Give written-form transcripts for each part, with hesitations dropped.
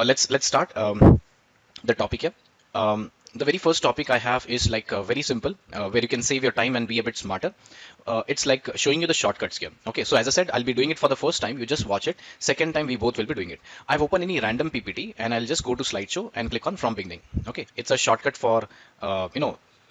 Let's start the topic here. The very first topic I have is like very simple, where you can save your time and be a bit smarter. It's like showing you the shortcuts here. Okay, so as I said, I'll be doing it for the first time. You just watch it. Second time, we both will be doing it. I've opened any random PPT and I'll just go to slideshow and click on from beginning. Okay, it's a shortcut for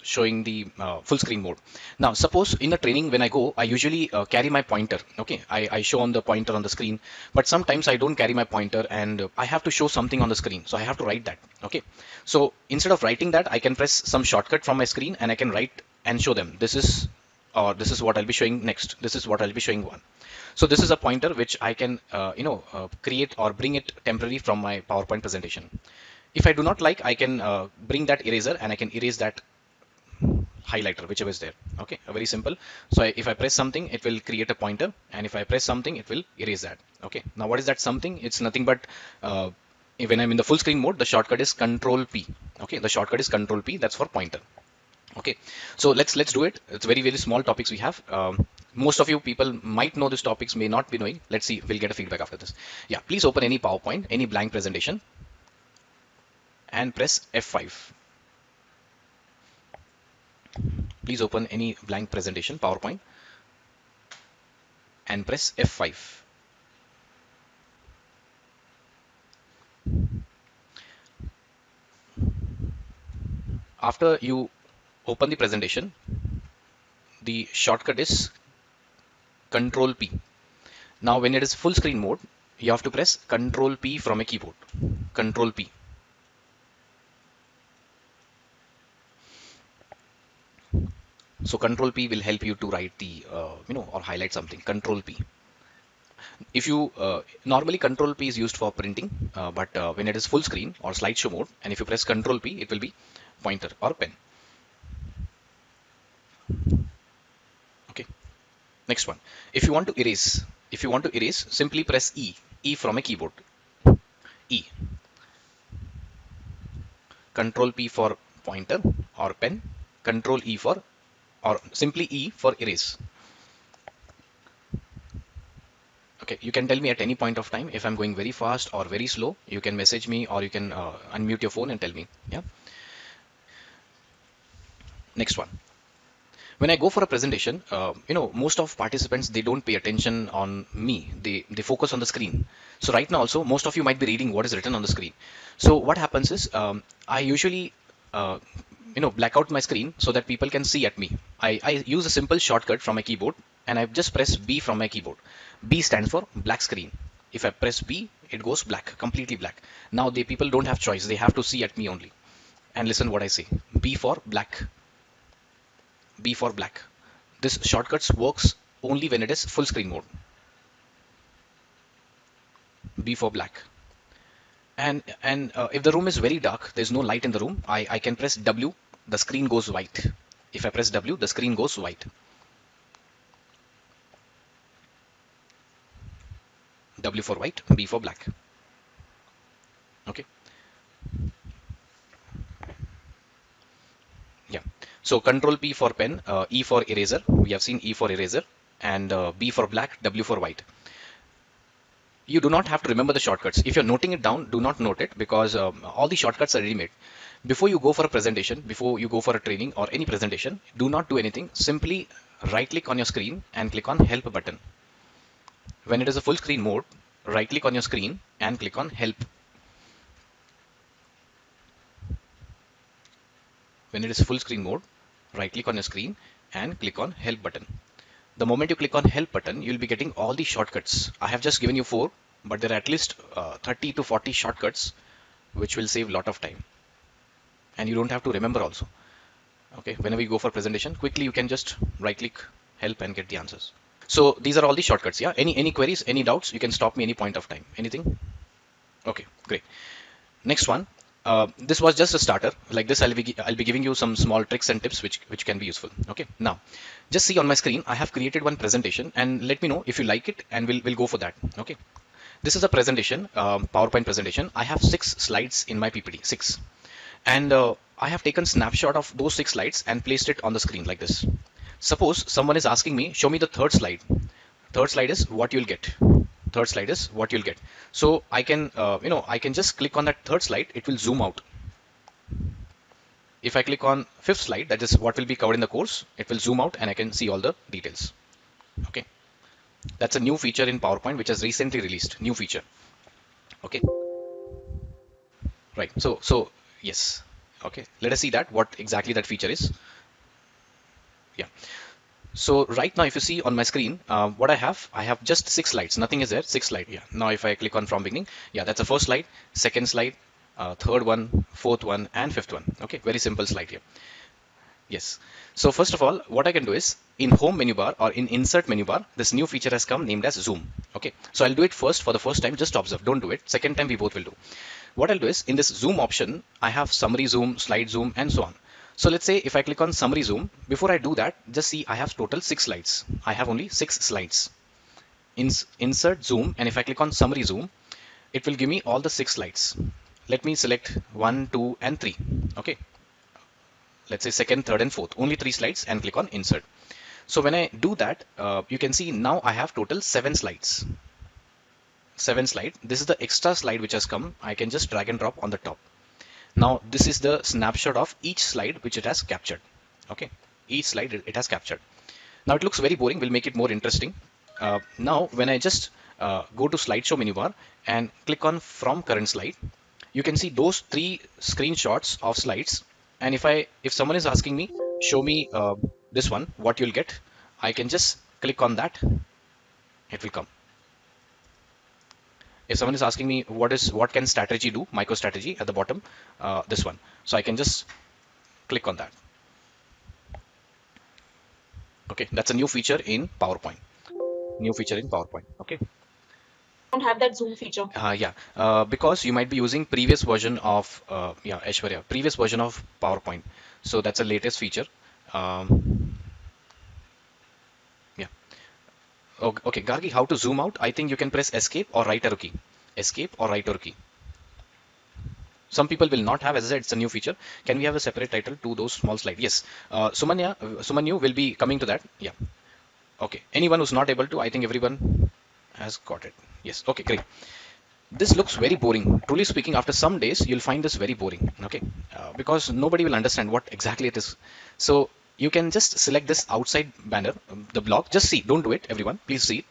showing the full screen mode. Now, suppose in a training when I go, I usually carry my pointer. Okay, I show on the pointer on the screen, but sometimes I don't carry my pointer and I have to show something on the screen. So I have to write that. Okay, so instead of writing that, I can press some shortcut from my screen and I can write and show them. This is what I'll be showing next. This is what I'll be showing one. So this is a pointer which I can create or bring it temporarily from my PowerPoint presentation. If I do not like, I can bring that eraser and I can erase that highlighter, whichever is there. Okay, very simple. So if I press something, it will create a pointer, and if I press something, it will erase that. Okay, now what is that something? It's nothing but when I'm in the full screen mode, the shortcut is Control P. Okay, the shortcut is Control P. That's for pointer. Okay, so let's do it. It's very small topics we have. Most of you people might know these topics, may not be knowing. Let's see, we'll get a feedback after this. Yeah, please open any PowerPoint, any blank presentation, and press F5. Please open any blank presentation, PowerPoint, and press F5. After you open the presentation, the shortcut is Control P. Now when it is full screen mode, you have to press Control P from a keyboard. Control P. So Control P will help you to write the or highlight something. Control P. If you normally Control P is used for printing, but when it is full screen or slideshow mode, and if you press Control P, it will be pointer or pen. Okay. Next one. If you want to erase, simply press E. E from a keyboard. E. Control P for pointer or pen. Control E for, or simply E for erase. Okay, you can tell me at any point of time if I'm going very fast or very slow. You can message me or you can unmute your phone and tell me. Yeah. Next one. When I go for a presentation, most of participants, they don't pay attention on me. They focus on the screen. So right now also, most of you might be reading what is written on the screen. So what happens is, I usually black out my screen so that people can see at me. I use a simple shortcut from my keyboard and I just press B from my keyboard. B stands for black screen. If I press B, it goes black, completely black. Now the people don't have choice. They have to see at me only and listen what I say. B for black. B for black. This shortcuts works only when it is full screen mode. B for black. And if the room is very dark, there's no light in the room, I can press W, the screen goes white. If I press W, the screen goes white. W for white, B for black. Okay. Yeah. So Control P for pen, E for eraser. We have seen E for eraser, and B for black, W for white. You do not have to remember the shortcuts. If you're noting it down, do not note it, because all the shortcuts are ready-made. Before you go for a presentation, before you go for a training or any presentation, do not do anything. Simply right click on your screen and click on help button. When it is a full screen mode, right click on your screen and click on help. When it is full screen mode, right click on your screen and click on help button. The moment you click on help button, you'll be getting all the shortcuts. I have just given you 4, but there are at least 30 to 40 shortcuts, which will save a lot of time. And you don't have to remember also. Okay, whenever you go for presentation, quickly you can just right click, help, and get the answers. So these are all the shortcuts. Yeah. Any queries, any doubts, you can stop me any point of time. Anything? Okay, great. Next one. This was just a starter. Like this, I'll be giving you some small tricks and tips which can be useful. Okay. Now, just see on my screen, I have created one presentation, and let me know if you like it, and we'll go for that. Okay. This is a presentation, PowerPoint presentation. I have 6 slides in my PPT, 6, and I have taken snapshot of those 6 slides and placed it on the screen like this. Suppose someone is asking me, show me the third slide. Third slide is what you'll get. Third slide is what you'll get. So I can, I can just click on that third slide, it will zoom out. If I click on fifth slide, that is what will be covered in the course, it will zoom out and I can see all the details. Okay, that's a new feature in PowerPoint which has recently released, new feature. Okay, right. So yes. Okay, let us see that what exactly that feature is. Yeah. So right now, if you see on my screen, what I have just 6 slides. Nothing is there. 6 slides. Yeah. Now, if I click on from beginning, yeah, that's the first slide, second slide, third one, fourth one, and fifth one. Okay, very simple slide here. Yes. So first of all, what I can do is in home menu bar or in insert menu bar, this new feature has come named as zoom. Okay. So I'll do it first for the first time. Just observe. Don't do it. Second time we both will do. What I'll do is in this zoom option, I have summary zoom, slide zoom, and so on. So let's say if I click on summary zoom, before I do that, just see I have total 6 slides. I have only 6 slides. Insert zoom, and if I click on summary zoom, it will give me all the 6 slides. Let me select 1, 2, and 3. Okay. Let's say second, third, and fourth. Only 3 slides and click on insert. So when I do that, you can see now I have total 7 slides. 7 slide. This is the extra slide which has come. I can just drag and drop on the top. Now this is the snapshot of each slide which it has captured. Okay, each slide it has captured. Now it looks very boring. We'll make it more interesting. Now when I just go to slideshow menu bar and click on from current slide, you can see those 3 screenshots of slides. And if someone is asking me, show me this one, what you'll get, I can just click on that. It will come. If someone is asking me what can strategy do, micro strategy at the bottom, this one. So I can just click on that. Okay, that's a new feature in PowerPoint. New feature in PowerPoint. Okay. Don't have that zoom feature. Yeah, because you might be using previous version of yeah, Aishwarya, previous version of PowerPoint. So that's a latest feature. Yeah. Okay, okay, Gargi, how to zoom out? I think you can press escape or right arrow key. Escape or right arrow key. Some people will not have, as I said, it's a new feature. Can we have a separate title to those small slides? Yes. Sumanyu will be coming to that. Yeah. Okay. Anyone who's not able to, I think everyone has got it. Yes. Okay, great. This looks very boring. Truly speaking, after some days, you'll find this very boring. Okay. Because nobody will understand what exactly it is. So you can just select this outside banner, the block. Just see. Don't do it, everyone. Please see it.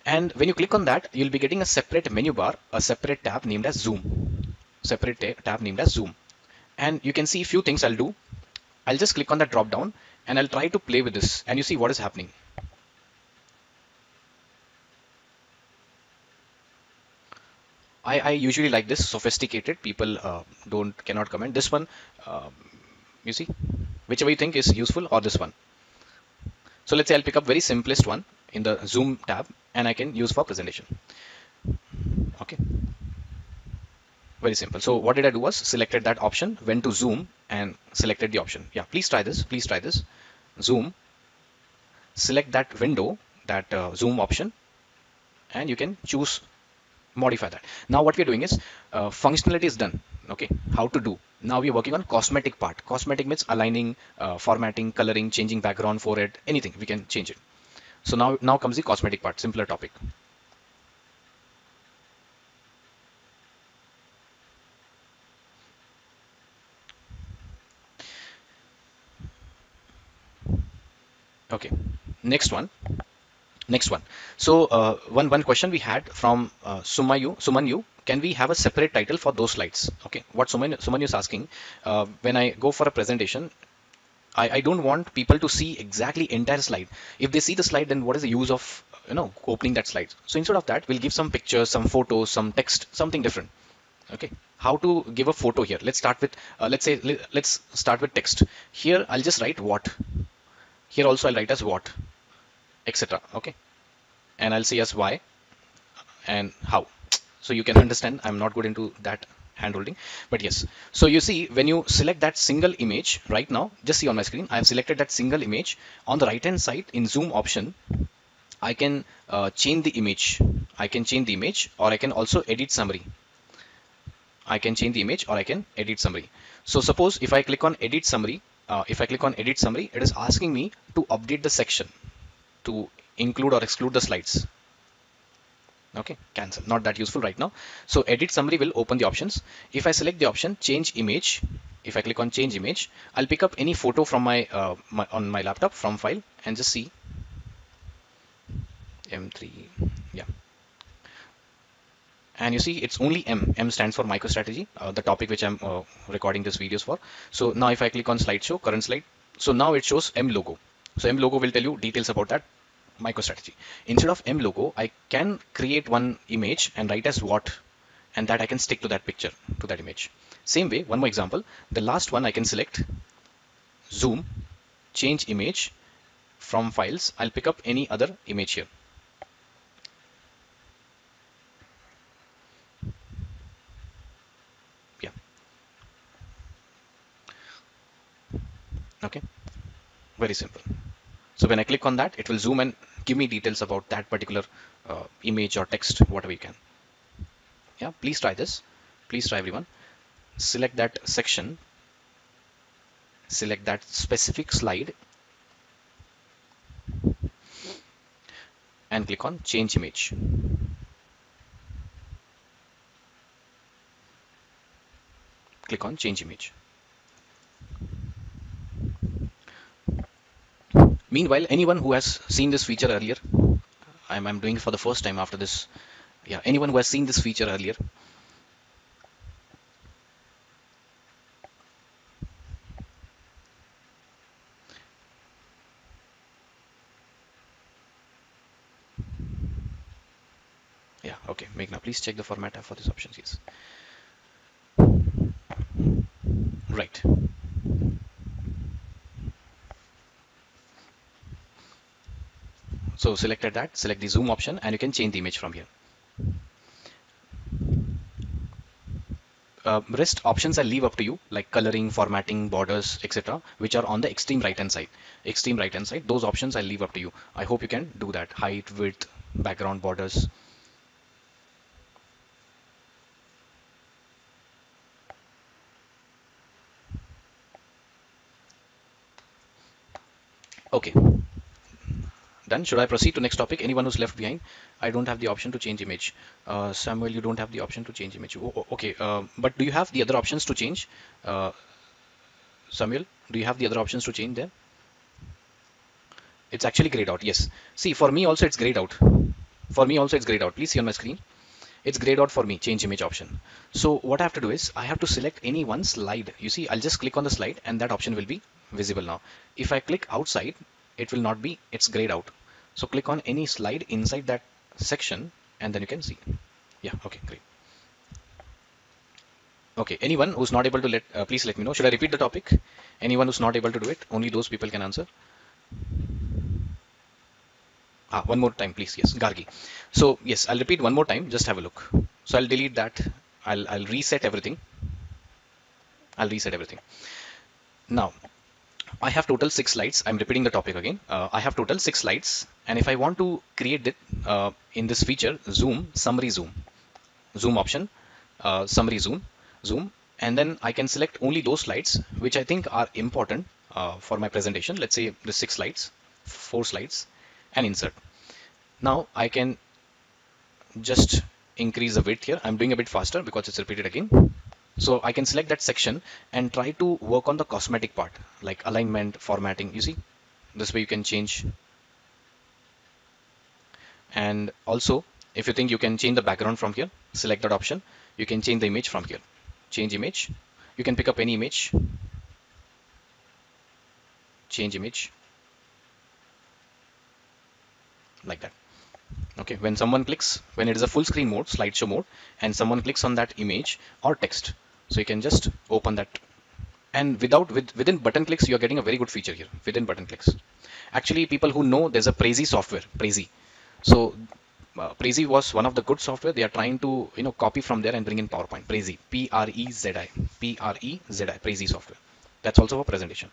And when you click on that, you'll be getting a separate menu bar, a separate tab named as zoom. Separate tab named as zoom. And you can see a few things I'll do. I'll just click on that drop down and I'll try to play with this and you see what is happening. I usually like this sophisticated. People cannot comment. This one, you see, whichever you think is useful or this one. So let's say I'll pick up very simplest one in the zoom tab and I can use for presentation. Okay. Very simple. So what did I do was selected that option, went to zoom and selected the option. Yeah, please try this. Please try this. Zoom, select that window, that zoom option, and you can choose modify that. Now what we're doing is functionality is done. Okay, how to do. Now we're working on cosmetic part. Cosmetic means aligning, formatting, coloring, changing background for it, anything we can change it. So now comes the cosmetic part, simpler topic. Okay, next one. Next one. So one question we had from Sumanyu, can we have a separate title for those slides? Okay, what Sumanyu is asking, when I go for a presentation, I don't want people to see exactly entire slide. If they see the slide, then what is the use of opening that slide? So instead of that, we'll give some pictures, some photos, some text, something different. Okay, how to give a photo here? Let's start with let's start with text. Here I'll just write what. Here also I'll write as what, etc. Okay, and I'll say as why and how. So you can understand I'm not good into that hand holding, but yes. So you see when you select that single image right now, just see on my screen, I have selected that single image. On the right hand side in zoom option, I can change the image. I can change the image or I can also edit summary. I can change the image or I can edit summary. So suppose if I click on edit summary, it is asking me to update the section to include or exclude the slides. Okay, cancel. Not that useful right now. So edit summary will open the options. If I select the option change image, if I click on change image, I'll pick up any photo from on my laptop from file and just see M3. Yeah, and you see it's only M stands for MicroStrategy, the topic which I'm recording this videos for. So now if I click on slideshow, current slide, so now it shows M logo. So M logo will tell you details about that MicroStrategy. Instead of M logo, I can create one image and write as what, and that I can stick to that picture, to that image. Same way, one more example, the last one I can select zoom, change image. From files I'll pick up any other image here. Yeah, okay, very simple. So when I click on that, it will zoom and give me details about that particular image or text, whatever you can. Yeah, please try this. Please try, everyone. Select that section, select that specific slide, and click on change image. Click on change image. Meanwhile, anyone who has seen this feature earlier, I'm doing it for the first time after this. Yeah, anyone who has seen this feature earlier. Yeah, okay. Meghna, please check the format for these options. Yes. Right. So selected that, select the zoom option, and you can change the image from here. Rest options I leave up to you, like coloring, formatting, borders, etc., which are on the extreme right hand side. Extreme right hand side, those options I leave up to you. I hope you can do that. Height, width, background, borders. Okay, done. Should I proceed to next topic? Anyone who's left behind? I don't have the option to change image. Samuel, you don't have the option to change image. Okay, but do you have the other options to change? Uh, Samuel, do you have the other options to change there? It's actually grayed out. Yes. See, for me also it's grayed out. For me also it's grayed out. Please see on my screen. It's grayed out for me, change image option. So what I have to do is I have to select any one slide. You see, I'll just click on the slide and that option will be visible now. If I click outside, it will not be, it's grayed out. So click on any slide inside that section and then you can see. Yeah, okay, great. Okay, anyone who's not able to please let me know. Should I repeat the topic? Anyone who's not able to do it, only those people can answer. One more time, please. Yes, Gargi. So yes, I'll repeat one more time. Just have a look. So I'll delete that. I'll reset everything. I'll reset everything. Now I have total 6 slides. I'm repeating the topic again. I have total 6 slides, and if I want to create it in this feature, summary zoom option, summary zoom, and then I can select only those slides which I think are important for my presentation. Let's say the 6 slides, 4 slides, and insert. Now I can just increase the width here. I'm doing a bit faster because it's repeated again. So I can select that section and try to work on the cosmetic part like alignment, formatting. You see, this way you can change. And also, if you think you can change the background from here, select that option. You can change the image from here. Change image. You can pick up any image. Change image like that. Okay, when it is a full screen mode, slideshow mode, and someone clicks on that image or text, so you can just open that. And within button clicks, you're getting a very good feature here. Within button clicks, actually, people who know there's a Prezi software, Prezi. So Prezi was one of the good software. They are trying to copy from there and bring in PowerPoint. Prezi, Prezi, Prezi, Prezi software. That's also for presentation.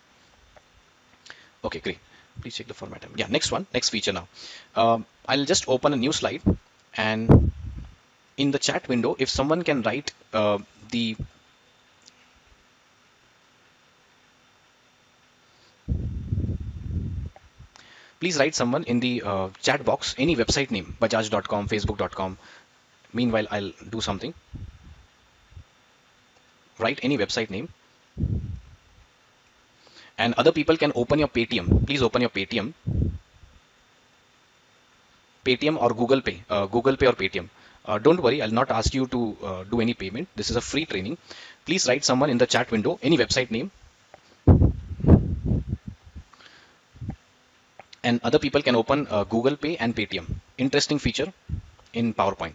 Okay, great. Please check the format. Yeah, next feature now. I'll just open a new slide, and in the chat window, if someone can write the Please write someone in the chat box any website name, bajaj.com, facebook.com. Meanwhile, I'll do something. Write any website name, and other people can open your Paytm. Please open your Paytm or Google Pay or Paytm. Don't worry, I'll not ask you to do any payment. This is a free training. Please write someone in the chat window any website name, and other people can open Google Pay and Paytm. Interesting feature in PowerPoint.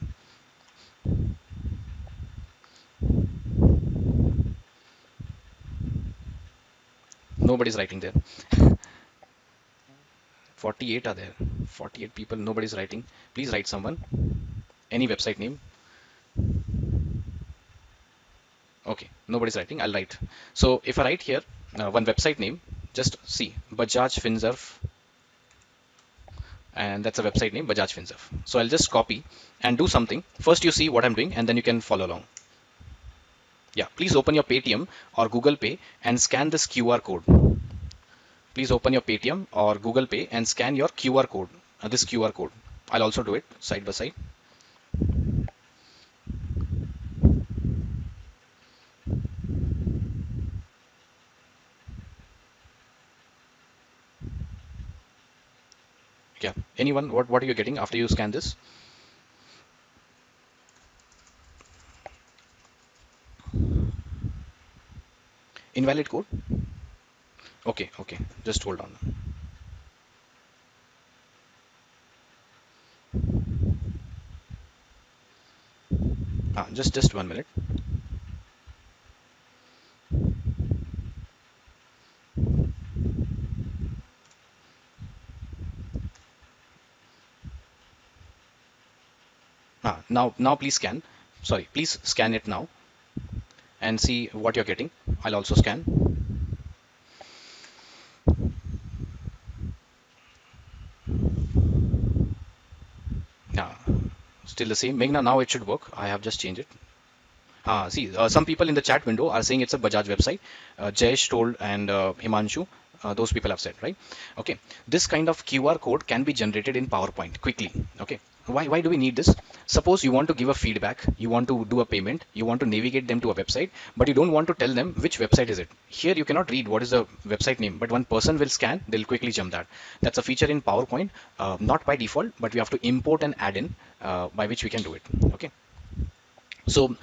Nobody's writing there. 48 are there. 48 people. Nobody's writing. Please write someone any website name. Okay, nobody's writing. I'll write. So if I write here one website name, just see Bajaj Finserv, and that's a website name, Bajaj Finserv. So I'll just copy and do something. First you see what I'm doing and then you can follow along. Yeah, please open your Paytm or Google Pay and scan this QR code. Please open your Paytm or Google Pay and scan your QR code, this QR code. I'll also do it side by side. Yeah, anyone, what are you getting after you scan this? Invalid code? Okay, okay, just hold on. Just 1 minute. Now please scan. Sorry, please scan it now and see what you're getting. I'll also scan. Yeah, still the same. Meghna, now it should work. I have just changed it. See, some people in the chat window are saying it's a Bajaj website. Jayesh told and Himanshu, those people have said, right? Okay, this kind of QR code can be generated in PowerPoint quickly. Okay, why do we need this? Suppose you want to give a feedback, you want to do a payment, you want to navigate them to a website, but you don't want to tell them which website is it. Here you cannot read what is the website name, but one person will scan, they'll quickly jump that. That's a feature in PowerPoint, not by default, but we have to import an add-in by which we can do it. Okay. So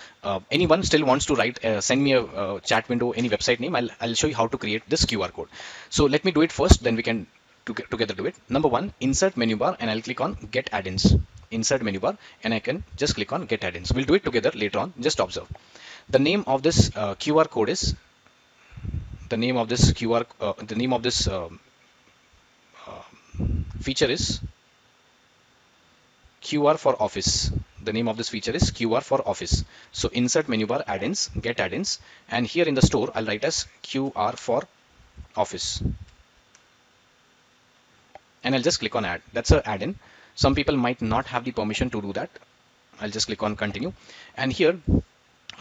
anyone still wants to write, send me a chat window, any website name. I'll show you how to create this QR code. So let me do it first, then we can together do it. Number one, insert menu bar, and I'll click on get add-ins. Insert menu bar, and I can just click on get add-ins. We'll do it together later on. Just observe. The name of this QR code is the name of this QR. The name of this feature is QR for Office. The name of this feature is QR for Office. So insert menu bar, add-ins, get add-ins, and here in the store I'll write as QR for Office, and I'll just click on add. That's an add-in. Some people might not have the permission to do that. I'll just click on continue, and here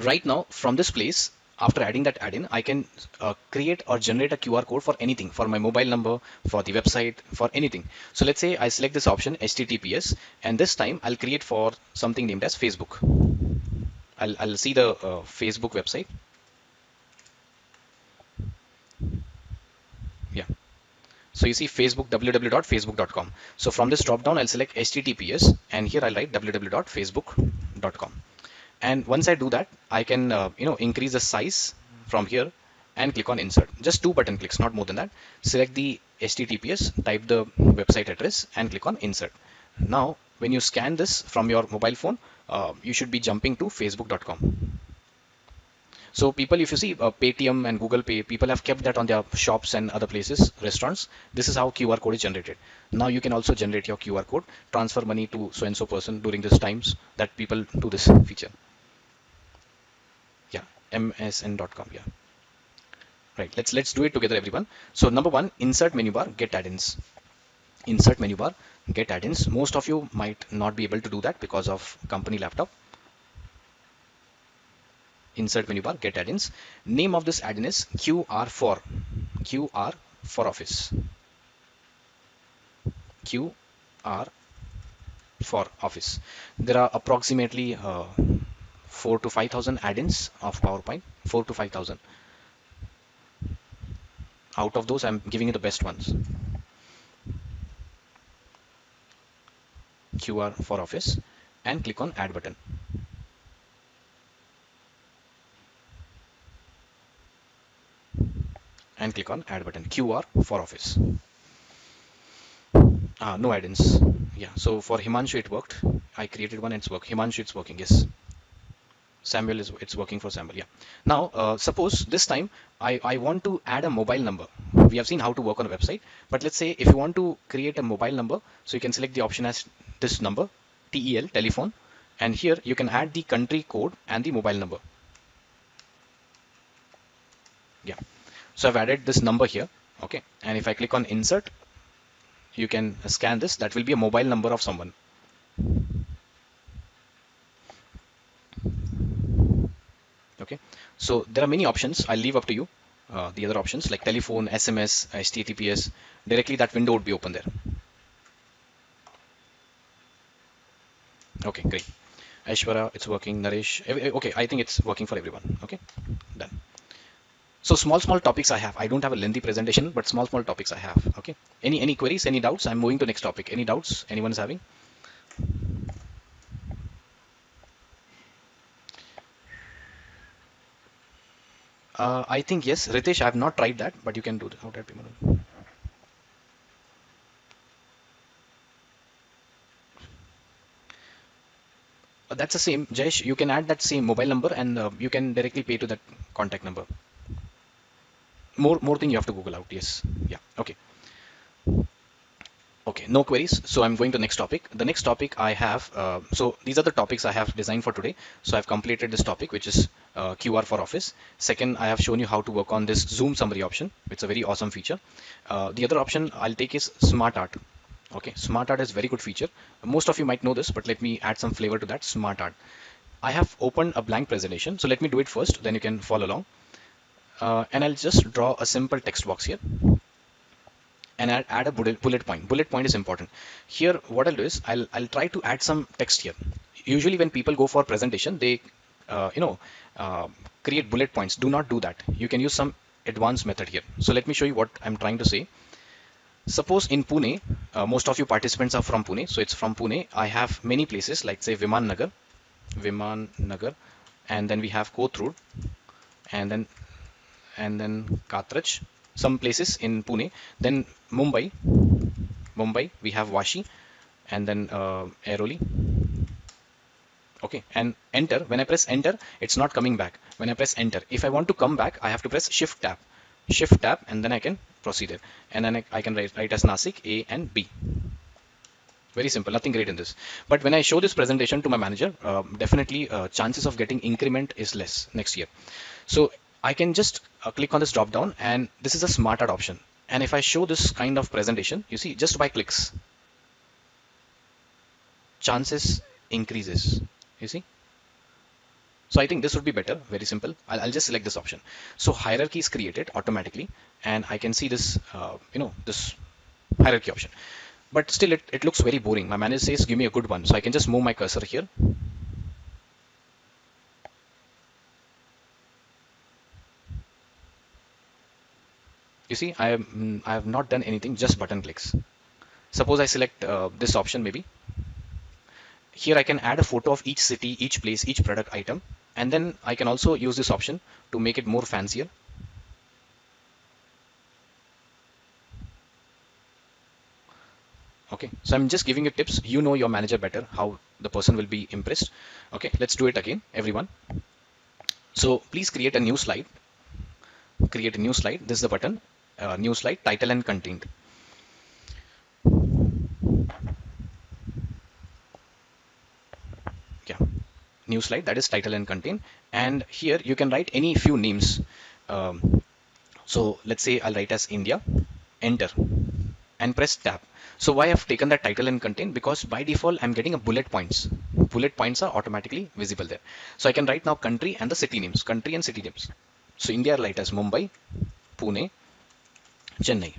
right now from this place, after adding that add-in, I can create or generate a QR code for anything, for my mobile number, for the website, for anything. So let's say I select this option HTTPS, and this time I'll create for something named as Facebook. I'll see the Facebook website. Yeah. So you see Facebook, www.facebook.com. So from this drop down, I'll select HTTPS, and here I'll write www.facebook.com. And once I do that, I can increase the size from here and click on insert. Just 2 button clicks, not more than that. Select the HTTPS, type the website address, and click on insert. Now when you scan this from your mobile phone, you should be jumping to facebook.com. So people, if you see Paytm and Google Pay, people have kept that on their shops and other places, restaurants. This is how QR code is generated. Now you can also generate your QR code, transfer money to so and so person during these times that people do this feature. Yeah, msn.com. Yeah, right. Let's do it together, everyone. So number one, insert menu bar, get add-ins. Insert menu bar, get add-ins. Most of you might not be able to do that because of company laptop. Insert menu bar, get add-ins. Name of this add-in is QR for Office. QR for office. There are approximately 4 to 5,000 add-ins of PowerPoint. 4 to 5,000. Out of those, I'm giving you the best ones. QR for office, and click on add button, and click on add button. QR for office. No add-ins. Yeah, so for Himanshu it worked. I created one and it's working. Himanshu, it's working. Yes. Samuel, is it's working for Samuel. Yeah. Now suppose this time I want to add a mobile number. We have seen how to work on a website, but let's say if you want to create a mobile number, so you can select the option as this number, TEL, telephone, and here you can add the country code and the mobile number. Yeah, so I've added this number here. Okay, and if I click on insert, you can scan this. That will be a mobile number of someone. Okay, so there are many options. I'll leave up to you. The other options like telephone, SMS, HTTPS, directly that window would be open there. Okay, great. Aishwarya, it's working. Naresh, okay, I think it's working for everyone. Okay, done. So small topics I have. I don't have a lengthy presentation, but small topics I have. Okay. Any queries? Any doubts? I'm moving to next topic. Any doubts? Anyone's having? I think yes, Ritesh. I have not tried that, but you can do that. How that be? That's the same, Jayesh. You can add that same mobile number, and you can directly pay to that contact number. More thing you have to Google out. Yes. Yeah. Okay. Okay, no queries. So I'm going to next topic. The next topic I have, so these are the topics I have designed for today. So I've completed this topic, which is QR for Office. Second, I have shown you how to work on this Zoom summary option. It's a very awesome feature. The other option I'll take is Smart Art. Okay, Smart Art is very good feature. Most of you might know this, but let me add some flavor to that. Smart Art. I have opened a blank presentation. So let me do it first, then you can follow along. And I'll just draw a simple text box here, and add a bullet point. Bullet point is important. Here, what I'll do is I'll try to add some text here. Usually, when people go for presentation, they create bullet points. Do not do that. You can use some advanced method here. So let me show you what I'm trying to say. Suppose in Pune, most of you participants are from Pune, so it's from Pune. I have many places like say Viman Nagar, and then we have Kothur, and then Katraj, some places in Pune. Then Mumbai, we have Vashi, and then Airoli. Okay, and enter. When I press enter, it's not coming back. When I press enter, if I want to come back, I have to press shift tab, and then I can proceed it. And then I can write as Nasik A and B. Very simple, nothing great in this. But when I show this presentation to my manager, definitely chances of getting increment is less next year. So I can just click on this drop down, and this is a smart art option. And if I show this kind of presentation, you see, just by clicks, chances increases. You see? So I think this would be better. Very simple. I'll just select this option. So hierarchy is created automatically, and I can see this, this hierarchy option. But still, it looks very boring. My manager says, give me a good one. So I can just move my cursor here. You see, I have not done anything, just button clicks. Suppose I select this option maybe. Here I can add a photo of each city, each place, each product item. And then I can also use this option to make it more fancier. Okay, so I'm just giving you tips. You know your manager better, how the person will be impressed. Okay, let's do it again, everyone. So please create a new slide. Create a new slide. This is the button. New slide, title and content. Yeah, new slide, that is title and content. And here you can write any few names. So let's say I'll write as India. Enter and press tab. So why I've taken that title and content? Because by default I'm getting a bullet points. Bullet points are automatically visible there. So I can write now country and the city names. Country and city names. So India I'll write as Mumbai, Pune, Chennai.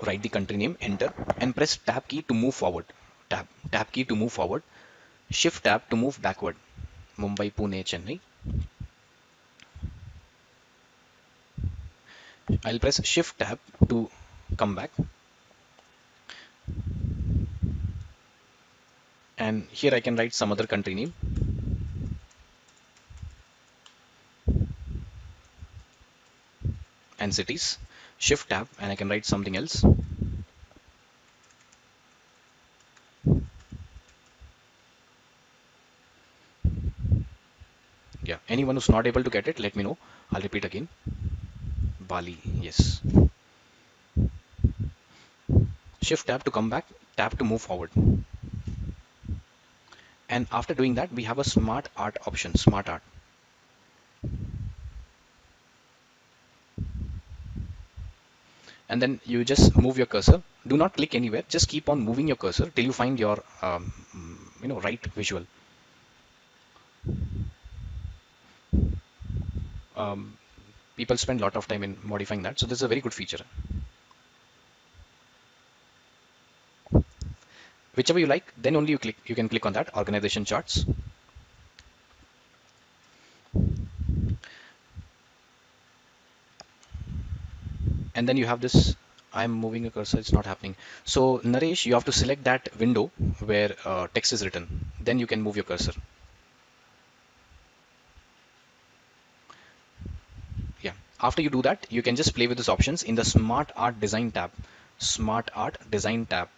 write the country name, enter, and press tab key to move forward. Tab key to move forward. Shift tab to move backward. Mumbai, Pune, Chennai. I'll press shift tab to come back. And here I can write some other country name. And cities. Shift tab and I can write something else. Yeah, anyone who's not able to get it, let me know. I'll repeat again. Bali, yes. Shift tab to come back, tab to move forward. And after doing that, we have a smart art option, smart art. And then you just move your cursor. Do not click anywhere. Just keep on moving your cursor till you find your, right visual. Um, People spend a lot of time in modifying that. So this is a very good feature. Whichever you like, then only you can click on that organization charts. And then you have this. I'm moving a cursor, it's not happening. So Naresh, you have to select that window where text is written. Then you can move your cursor. Yeah. After you do that, you can just play with these options in the Smart Art Design tab. Smart Art Design tab.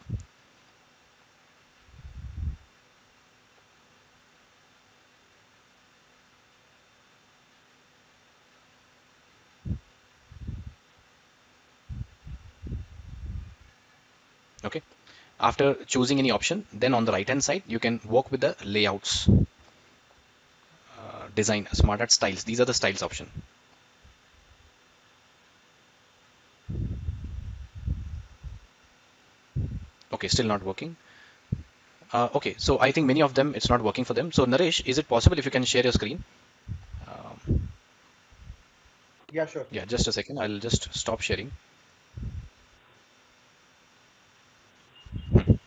Okay. After choosing any option, then on the right hand side, you can work with the layouts, design, Smart Art styles. These are the styles option. Okay, still not working. Okay, so I think many of them it's not working for them. So Naresh, is it possible if you can share your screen? Um, Yeah, sure. yeah, just a second. I'll just stop sharing.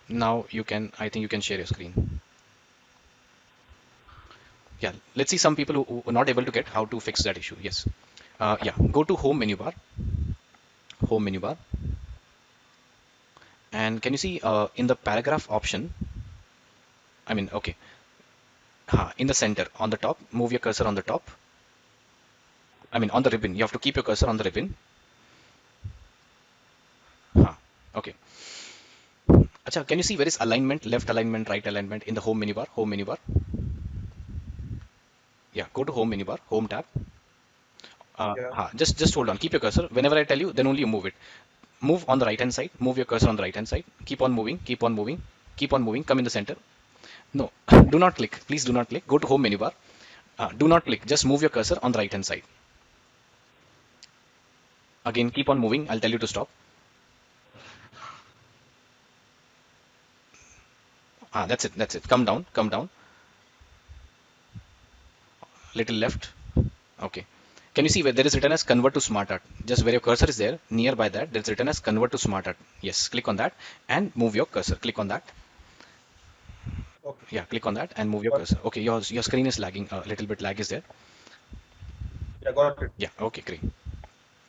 Now you can, I think you can share your screen. Yeah, let's see some people who are not able to get how to fix that issue. Yes. Yeah, go to home menu bar, and can you see in the paragraph option? I mean, okay, in the center on the top, move your cursor on the top. I mean, on the ribbon. You have to keep your cursor on the ribbon. Okay. Acha, can you see where is alignment, left alignment, right alignment in the home menu bar? Home menu bar. Yeah, go to home menu bar, home tab. Yeah. Just hold on. Keep your cursor. Whenever I tell you, then only you move it. Move on the right hand side. Move your cursor on the right hand side. Keep on moving. Keep on moving. Keep on moving. Come in the center. No, do not click. Please do not click. Go to home menu bar. Do not click. Just move your cursor on the right hand side. Again, keep on moving. I'll tell you to stop. That's it. That's it. Come down. Come down. Little left. Okay. Can you see where there is written as convert to smart art? Just where your cursor is there, nearby that, there's written as convert to smart art. Yes, click on that and move your cursor. Click on that. Okay. Yeah, click on that and move your Got it. cursor. Okay, your screen is lagging. A little bit lag is there. Yeah, got it. Yeah, okay, great.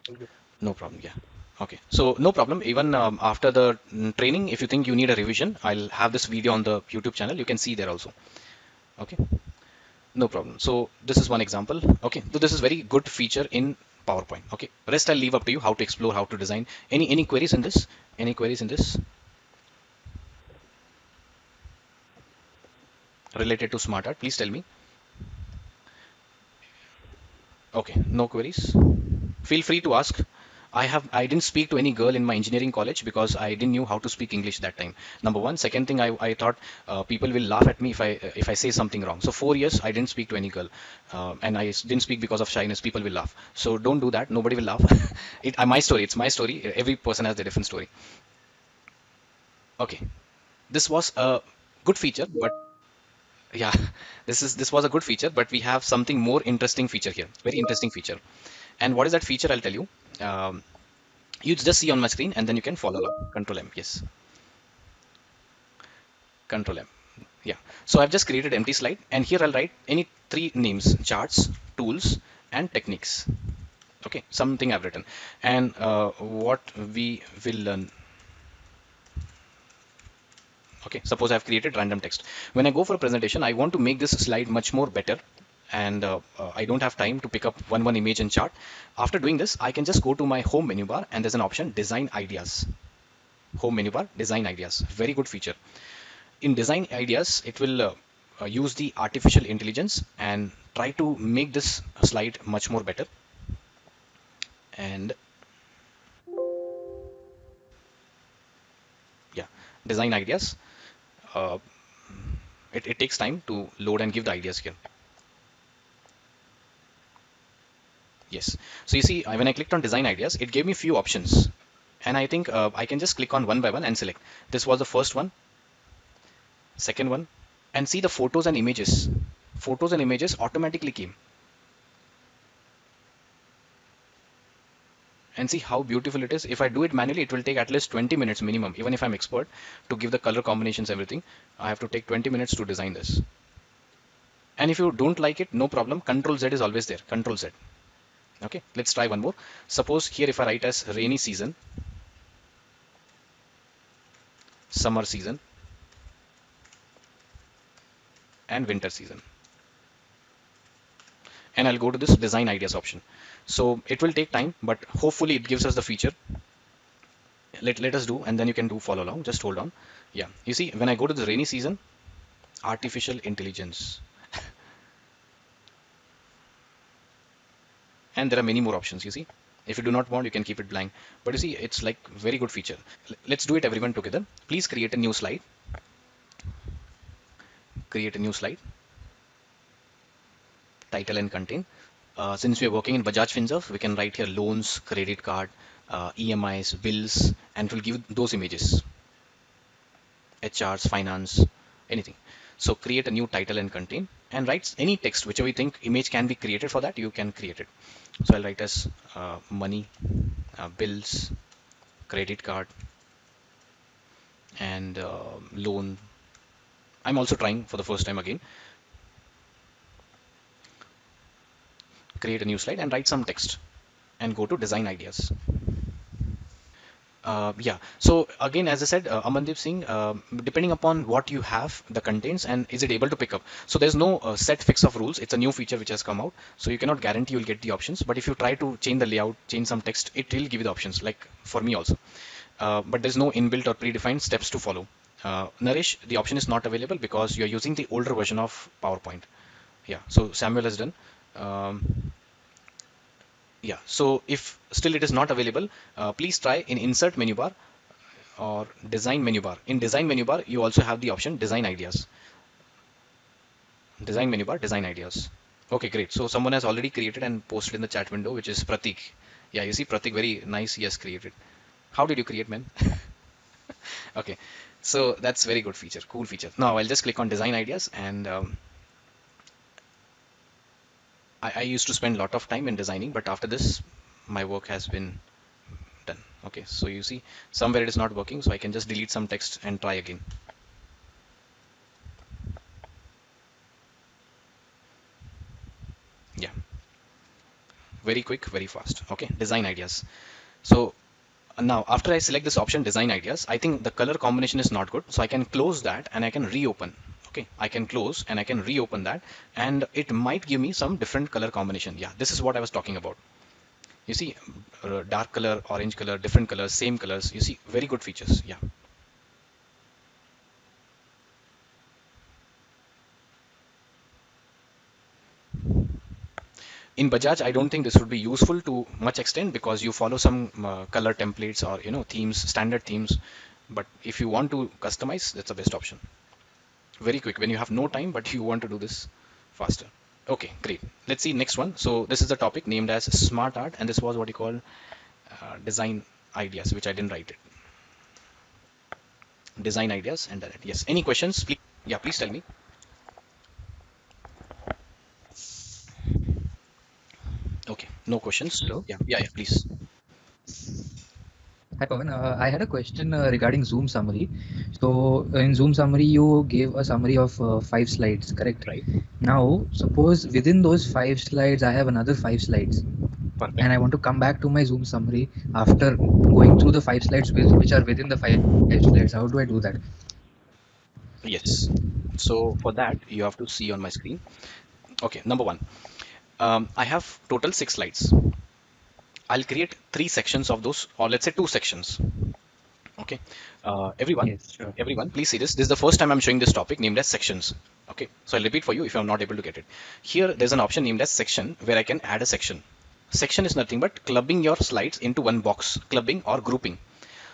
Thank you. No problem. Yeah. Okay. So no problem. Even after the training, if you think you need a revision, I'll have this video on the YouTube channel. You can see there also. Okay. No problem. So this is one example. Okay. So this is very good feature in PowerPoint. Okay. Rest I'll leave up to you how to explore, how to design. Any queries in this? Any queries in this related to smart art? Please tell me. Okay. No queries. Feel free to ask. I didn't speak to any girl in my engineering college because I didn't knew how to speak English that time. Number one. Second thing, I thought people will laugh at me if I say something wrong. So 4 years I didn't speak to any girl, and didn't speak because of shyness. People will laugh. So don't do that. Nobody will laugh. My story. It's my story. Every person has a different story. Okay. This was a good feature, but yeah, this was a good feature, but we have something more interesting feature here. Very interesting feature. And what is that feature? I'll tell you. Um, You just see on my screen and then you can follow along. Control M. Yes. Control M. Yeah. So I've just created empty slide and here I'll write any three names: charts, tools, and techniques. Okay, something I've written. And what we will learn. Okay, suppose I've created random text. When I go for a presentation, I want to make this slide much more better. And I don't have time to pick up one image and chart. After doing this, I can just go to my home menu bar and there's an option design ideas. Home menu bar, design ideas. Very good feature. In design ideas, it will use the artificial intelligence and try to make this slide much more better. And yeah, design ideas. Uh, it takes time to load and give the ideas here. Yes. So you see, when I clicked on design ideas, it gave me few options. And I think I can just click on one by one and select. This was the first one, second one, and see the photos and images. Photos and images automatically came. And see how beautiful it is. If I do it manually, it will take at least 20 minutes minimum. Even if I'm expert to give the color combinations, everything, I have to take 20 minutes to design this. And if you don't like it, no problem. Control Z is always there. Control Z. Okay, let's try one more. Suppose here if I write as rainy season, summer season, and winter season. And I'll go to this design ideas option. So it will take time, but hopefully it gives us the feature. Let us do, and then you can do follow along. Just hold on. Yeah, you see, when I go to the rainy season, artificial intelligence, and there are many more options. You see, if you do not want, you can keep it blank. But you see, it's like very good feature. Let's do it everyone together. Please create a new slide. Create a new slide. Title and content. Since we are working in Bajaj Finserv, we can write here loans, credit card, EMIs, bills, and it will give those images. HRs, finance, anything. So create a new title and content and write any text, whichever you think image can be created for that, you can create it. So I'll write as money, bills, credit card, and loan. I'm also trying for the first time again. Create a new slide and write some text and go to design ideas. Yeah. So again, as I said, Amandeep Singh, depending upon what you have, the contents, and is it able to pick up. So there's no set fix of rules. It's a new feature which has come out. So you cannot guarantee you'll get the options. But if you try to change the layout, change some text, it will give you the options. Like for me also. But there's no inbuilt or predefined steps to follow. Naresh, the option is not available because you're using the older version of PowerPoint. Yeah. So Samuel has done. Um, yeah. So if still it is not available, please try in insert menu bar or design menu bar. In design menu bar, you also have the option design ideas. Design menu bar, design ideas. Okay, great. So someone has already created and posted in the chat window, which is Pratik. Yeah, you see Pratik, very nice. He has created. How did you create, man? Okay, so that's very good feature, cool feature. Now I'll just click on design ideas and I used to spend a lot of time in designing, but after this, my work has been done. Okay, so you see somewhere it is not working, so I can just delete some text and try again. Yeah, very quick, very fast. Okay, design ideas. So now after I select this option design ideas, I think the color combination is not good. So I can close that and I can reopen. Okay, I can close and I can reopen that and it might give me some different color combination. Yeah, this is what I was talking about. You see, dark color, orange color, different colors, same colors. You see, very good features. Yeah. In Bajaj, I don't think this would be useful to much extent because you follow some color templates or themes, standard themes. But if you want to customize, that's the best option. Very quick when you have no time, but you want to do this faster. Okay, great. Let's see next one. So this is the topic named as smart art, and this was what you call design ideas, which I didn't write it. Design ideas and that. Yes. Any questions? Please. Yeah, please tell me. Okay, no questions. Hello. Yeah, yeah, yeah. Please. Hi Pavan, I had a question regarding Zoom summary. So in Zoom summary, you gave a summary of 5 slides, correct? Right. Now, suppose within those 5 slides, I have another 5 slides, Perfect. and I want to come back to my Zoom summary after going through the 5 slides which are within the 5 slides. How do I do that? Yes. So for that, you have to see on my screen. Okay, number one, I have total 6 slides. I'll create 3 sections of those, or let's say 2 sections. Okay. Everyone, Yes, sure. everyone, please see this. This is the first time I'm showing this topic named as sections. Okay. So I'll repeat for you if I'm not able to get it. Here, there's an option named as section where I can add a section. Section is nothing but clubbing your slides into one box, clubbing or grouping.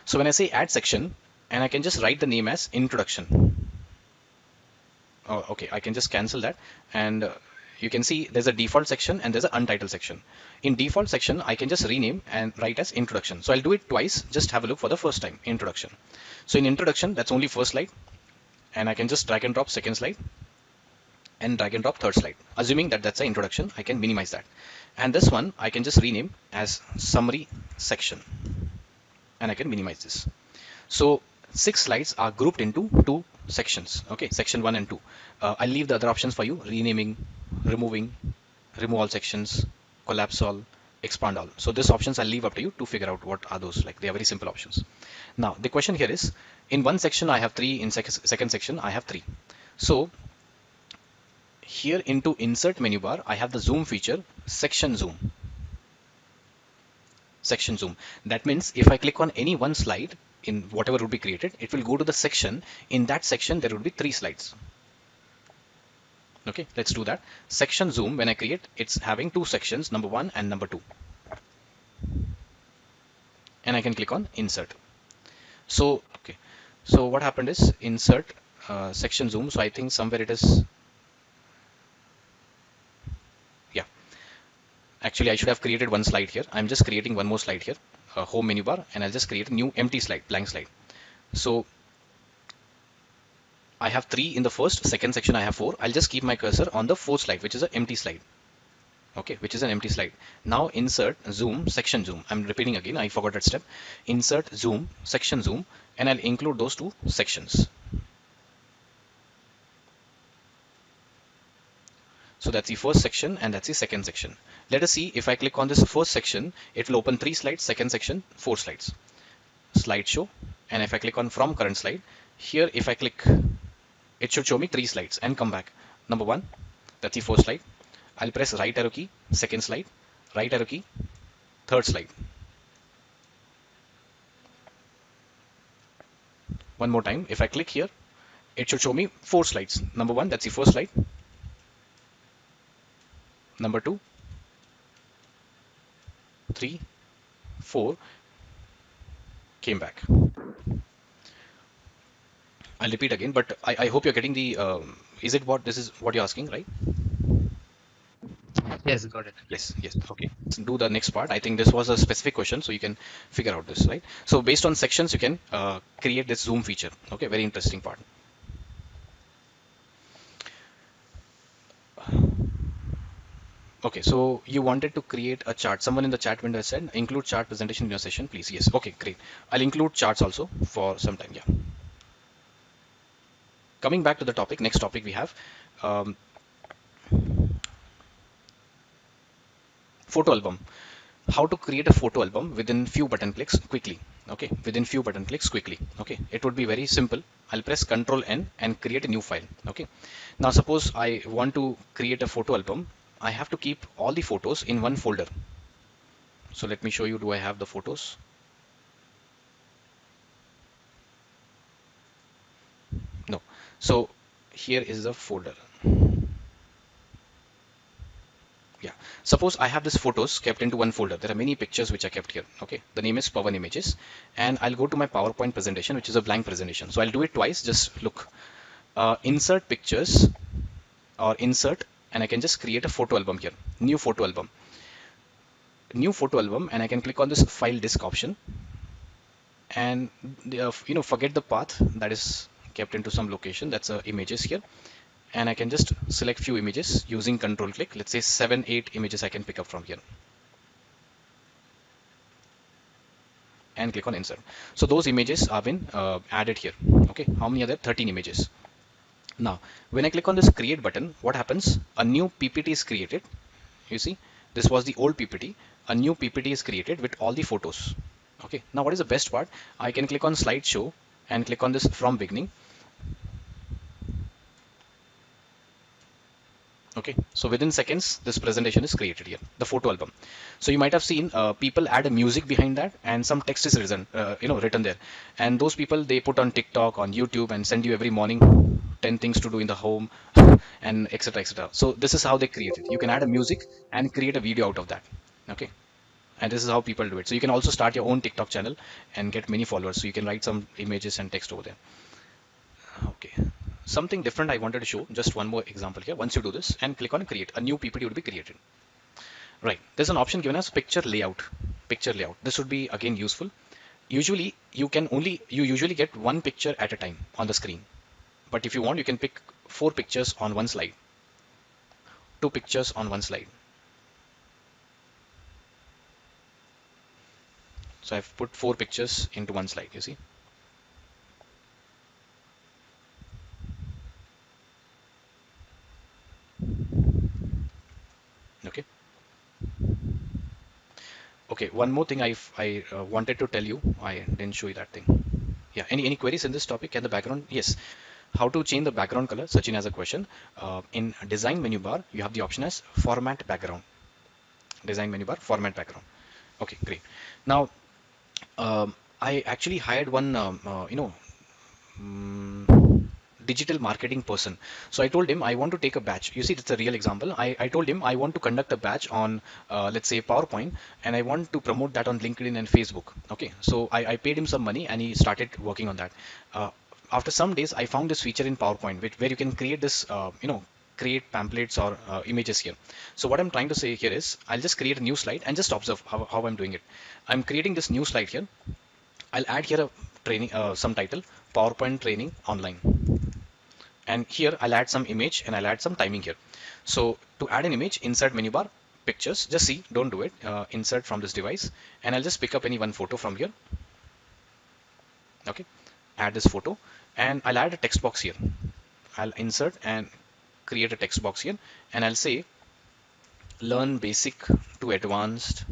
So when I say add section, and I can just write the name as introduction. Oh, okay, I can just cancel that, and you can see there's a default section and there's an untitled section. In default section, I can just rename and write as introduction. So I'll do it twice. Just have a look for the first time, introduction. So in introduction, that's only first slide, and I can just drag and drop second slide and drag and drop third slide. Assuming that that's an introduction, I can minimize that. And this one, I can just rename as summary section, and I can minimize this. So 6 slides are grouped into 2 sections. Okay, section 1 and 2. I'll leave the other options for you: renaming, removing, remove all sections, collapse all, expand all. So these options I'll leave up to you to figure out what are those. Like, they are very simple options. Now the question here is, in one section I have 3, in second section I have 3. So here into insert menu bar, I have the zoom feature, section zoom. Section zoom. That means if I click on any one slide in whatever would be created, it will go to the section. In that section, there would be 3 slides. Okay, let's do that. Section zoom, when I create, it's having 2 sections, number 1 and number 2. And I can click on insert. So, okay. So what happened is insert section zoom. So I think somewhere it is, yeah. Actually, I should have created one slide here. I'm just creating one more slide here, home menu bar, and I'll just create a new empty slide, blank slide. So I have 3 in the first, second section I have 4. I'll just keep my cursor on the fourth slide, which is an empty slide. Okay, which is an empty slide. Now insert zoom, section zoom. I'm repeating again, I forgot that step. Insert zoom, section zoom, and I'll include those 2 sections. So that's the first section and that's the second section. Let us see, if I click on this first section, it will open 3 slides, second section, 4 slides. Slideshow, and if I click on from current slide, here if I click, it should show me 3 slides and come back. Number 1, that's the first slide. I'll press right arrow key, second slide, right arrow key, third slide. One more time, if I click here, it should show me 4 slides. Number 1, that's the first slide. Number 2, 3, 4, came back. I'll repeat again, but I hope you're getting the, is it what, this is what you're asking, right? Yes, got it. Yes, yes, okay. Let's do the next part. I think this was a specific question, so you can figure out this, right? So based on sections, you can create this zoom feature. Okay, very interesting part. Okay, so you wanted to create a chart. Someone in the chat window said, include chart presentation in your session, please. Yes, okay, great. I'll include charts also for some time, yeah. Coming back to the topic, next topic we have um, photo album. How to create a photo album within few button clicks quickly. Okay, within few button clicks quickly. Okay, it would be very simple. I'll press Ctrl N and create a new file. Okay, now suppose I want to create a photo album. I have to keep all the photos in one folder. So let me show you. Do I have the photos? No. So here is the folder. Yeah, suppose I have this photos kept into one folder. There are many pictures which are kept here. Okay, the name is Pavan Images, and I'll go to my PowerPoint presentation, which is a blank presentation. So I'll do it twice. Just look, insert pictures or insert, and I can just create a photo album here. New photo album, and I can click on this file disk option, and forget the path that is kept into some location. That's images here, and I can just select few images using control click. Let's say 7 8 images I can pick up from here, and click on insert. So those images have been added here. Okay, how many are there? 13 images. Now when I click on this create button, what happens? A new PPT is created. You see, this was the old PPT. A new PPT is created with all the photos. Okay, now what is the best part? I can click on slideshow and click on this from beginning. Okay, so within seconds this presentation is created here, the photo album. So you might have seen people add a music behind that and some text is written, written there, and those people they put on TikTok, on YouTube, and send you every morning 10 things to do in the home and etc etc. So this is how they create it. You can add a music and create a video out of that. Okay, and this is how people do it. So you can also start your own TikTok channel and get many followers, so you can write some images and text over there. Okay, something different I wanted to show, just one more example here. Once you do this and click on create, a new PPT would be created. Right, there's an option given as picture layout. Picture layout, this would be again useful. Usually you usually get one picture at a time on the screen, but if you want you can pick 4 pictures on one slide, 2 pictures on one slide. So I've put 4 pictures into one slide, you see. Okay. Okay, one more thing I wanted to tell you. I didn't show you that thing. Yeah, any queries in this topic and the background? Yes. How to change the background color? Sachin has a question. In design menu bar, you have the option as format background. Design menu bar, format background. Okay, great. Now, I actually hired one, digital marketing person. So I told him I want to take a batch. You see, it's a real example. I told him I want to conduct a batch on, let's say, PowerPoint, and I want to promote that on LinkedIn and Facebook. Okay, so I paid him some money and he started working on that. After some days, I found this feature in PowerPoint where you can create this, create pamphlets or images here. So what I'm trying to say here is I'll just create a new slide and just observe how I'm doing it. I'm creating this new slide here. I'll add here a training, some title, PowerPoint training online. And here I'll add some image and I'll add some timing here. So to add an image, insert menu bar, pictures, just see, don't do it, insert from this device, and I'll just pick up any one photo from here. Okay, add this photo and I'll add a text box here. I'll insert and create a text box here, and I'll say learn basic to advanced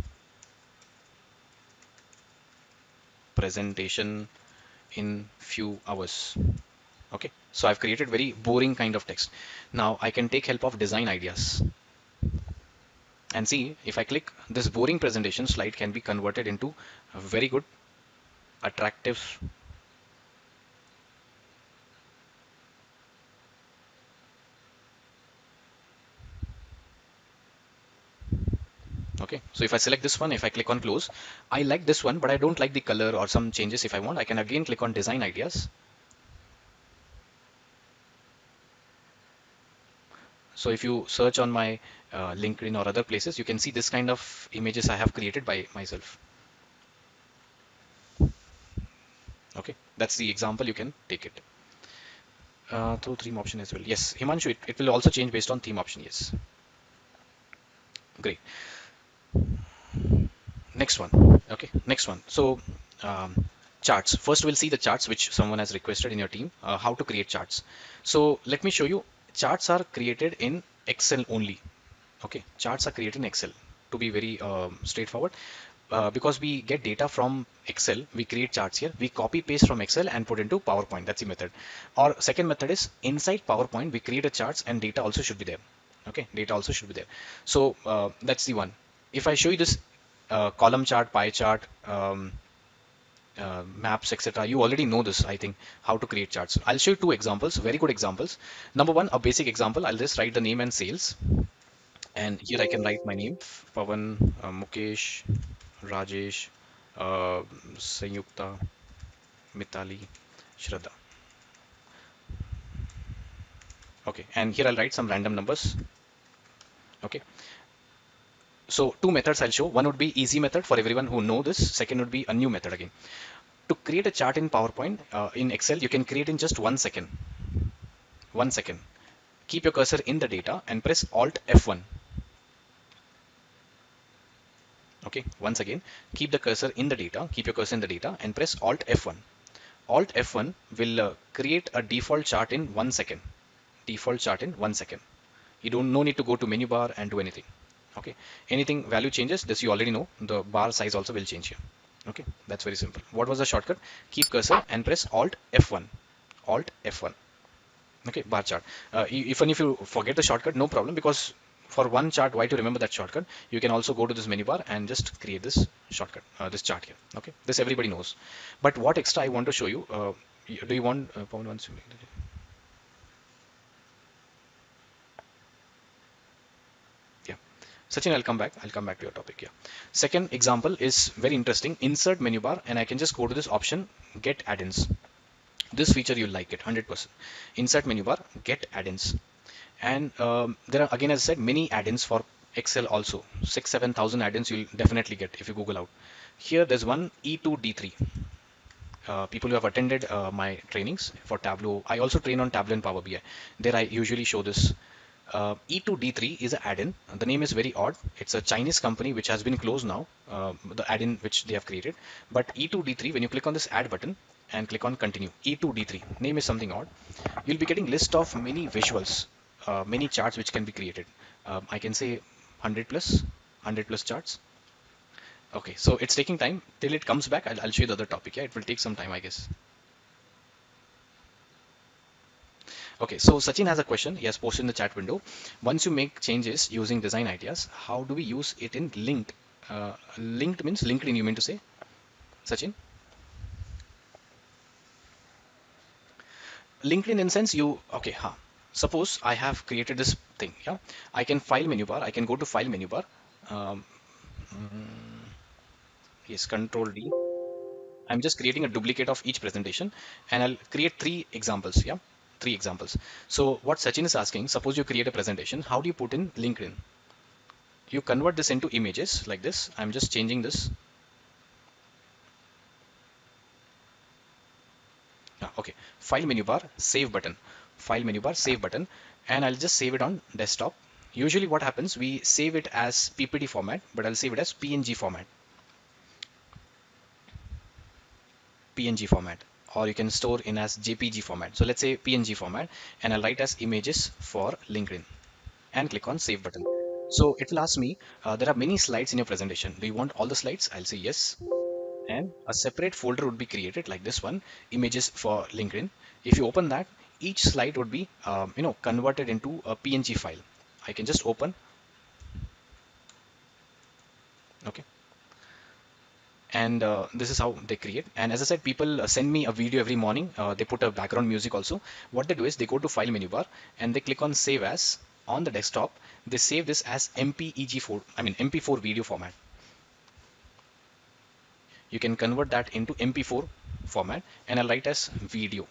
presentation in few hours. Okay, so I've created very boring kind of text. Now I can take help of design ideas and see, if I click, this boring presentation slide can be converted into a very good attractive. Okay, so if I select this one, if I click on close, I like this one but I don't like the color or some changes. If I want, I can again click on design ideas. So if you search on my LinkedIn or other places, you can see this kind of images I have created by myself. Okay, that's the example, you can take it. Through theme option as well. Yes, Himanshu, it will also change based on theme option. Yes, great. Next one. Okay, next one. So charts. First, we'll see the charts which someone has requested in your team. How to create charts. So let me show you. Charts are created in Excel only. Okay, charts are created in Excel. To be very straightforward, because we get data from Excel, we create charts here. We copy paste from Excel and put into PowerPoint. That's the method. Or second method is inside PowerPoint, we create a charts and data also should be there. Okay, data also should be there. So that's the one. If I show you this column chart, pie chart, maps, etc. You already know this, I think, how to create charts. I'll show you 2 examples, very good examples. Number one, a basic example. I'll just write the name and sales. And here I can write my name, Pavan, Mukesh, Rajesh, Sanyukta, Mitali, Shraddha. Okay, and here I'll write some random numbers. Okay, so 2 methods I'll show. One would be easy method for everyone who know this. Second would be a new method again. To create a chart in PowerPoint, in Excel, you can create in just 1 second. 1 second. Keep your cursor in the data and press Alt F1. Okay, once again, keep the cursor in the data, keep your cursor in the data and press Alt F1. Alt F1 will create a default chart in 1 second. Default chart in 1 second. You don't no need to go to menu bar and do anything. Okay, anything value changes, this you already know, the bar size also will change here. Okay, that's very simple. What was the shortcut? Keep cursor and press Alt F1. Alt F1. Okay, bar chart. Even if you forget the shortcut, no problem, because for one chart, why to remember that shortcut? You can also go to this menu bar and just create this shortcut, this chart here. Okay, this everybody knows. But what extra I want to show you? Do you want Pawan wants to make yeah. Sachin, I'll come back. I'll come back to your topic. Yeah. Second example is very interesting. Insert menu bar, and I can just go to this option, get add-ins. This feature you'll like it 100%. Insert menu bar, get add-ins. And there are, again, as I said, many add-ins for Excel also. 6,000-7,000 add-ins you'll definitely get if you Google out. Here there's one E2D3. People who have attended my trainings for Tableau, I also train on Tableau and Power BI. There I usually show this. E2D3 is an add-in. The name is very odd. It's a Chinese company which has been closed now, the add-in which they have created. But E2D3, when you click on this add button and click on continue, E2D3, name is something odd. You'll be getting list of many visuals, many charts which can be created. I can say 100 plus charts. Okay, so it's taking time till it comes back. I'll show you the other topic. Yeah, it will take some time, I guess. Okay, so Sachin has a question. He has posted in the chat window. Once you make changes using design ideas, how do we use it in linked? Linked means LinkedIn, you mean to say, Sachin? LinkedIn in sense you, okay, huh. Suppose I have created this thing, yeah. I can file menu bar, I can go to file menu bar. Um, yes, Control D. I'm just creating a duplicate of each presentation and I'll create three examples, yeah. Three examples. So what Sachin is asking, suppose you create a presentation, how do you put in LinkedIn? You convert this into images like this. I'm just changing this. Okay, file menu bar, save button, file menu bar, save button, and I'll just save it on desktop. Usually what happens, we save it as PPT format, but I'll save it as PNG format. PNG format, or you can store in as JPG format. So let's say PNG format, and I'll write as images for LinkedIn and click on save button. So it will ask me, there are many slides in your presentation. Do you want all the slides? I'll say yes. And a separate folder would be created like this one, images for LinkedIn. If you open that, each slide would be converted into a PNG file. I can just open. Okay, and this is how they create. And as I said, people send me a video every morning. They put a background music also. What they do is they go to file menu bar and they click on save as on the desktop. They save this as MPEG4, I mean MP4 video format. You can convert that into MP4 format, and I'll write as video,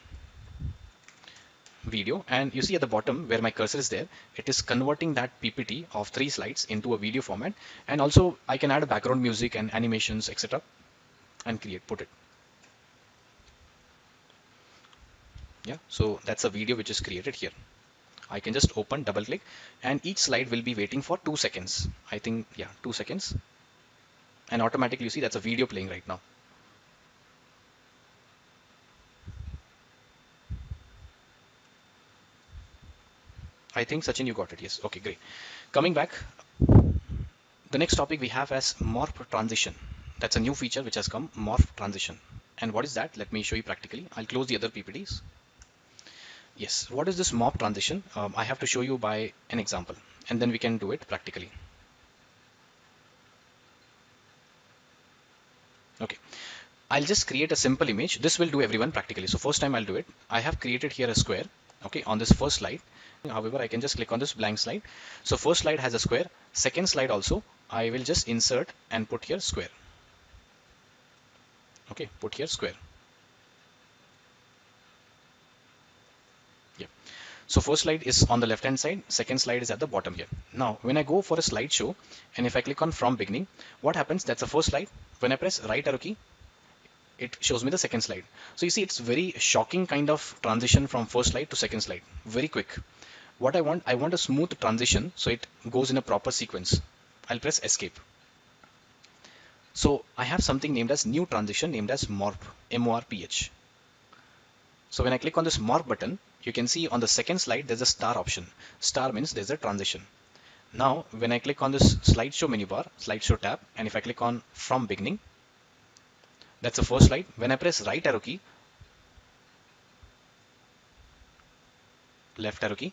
and you see at the bottom where my cursor is there, it is converting that PPT of 3 slides into a video format. And also I can add a background music and animations, etc., and put it. Yeah, so that's a video which is created here. I can just open, double click, and each slide will be waiting for 2 seconds. I think, yeah, 2 seconds, and automatically you see that's a video playing right now. I think Sachin, you got it. Yes. Okay, great. Coming back, the next topic we have as morph transition. That's a new feature which has come, morph transition. And what is that? Let me show you practically. I'll close the other PPTs. Yes, what is this morph transition? I have to show you by an example, and then we can do it practically. Okay, I'll just create a simple image. This will do everyone practically. So first time I'll do it. I have created here a square, okay, on this first slide. However, I can just click on this blank slide. So first slide has a square. Second slide also, I will just insert and put here square. Okay, put here square. Yeah. So first slide is on the left hand side, second slide is at the bottom here. Now, when I go for a slideshow and if I click on from beginning, what happens? That's the first slide. When I press right arrow key, it shows me the second slide. So you see, it's very shocking kind of transition from first slide to second slide. Very quick. What I want a smooth transition so it goes in a proper sequence. I'll press escape. So I have something named as new transition named as morph, MORPH. So when I click on this morph button, you can see on the second slide there's a star option. Star means there's a transition. Now when I click on this slideshow menu bar, slideshow tab, and if I click on from beginning, that's the first slide. When I press right arrow key, left arrow key,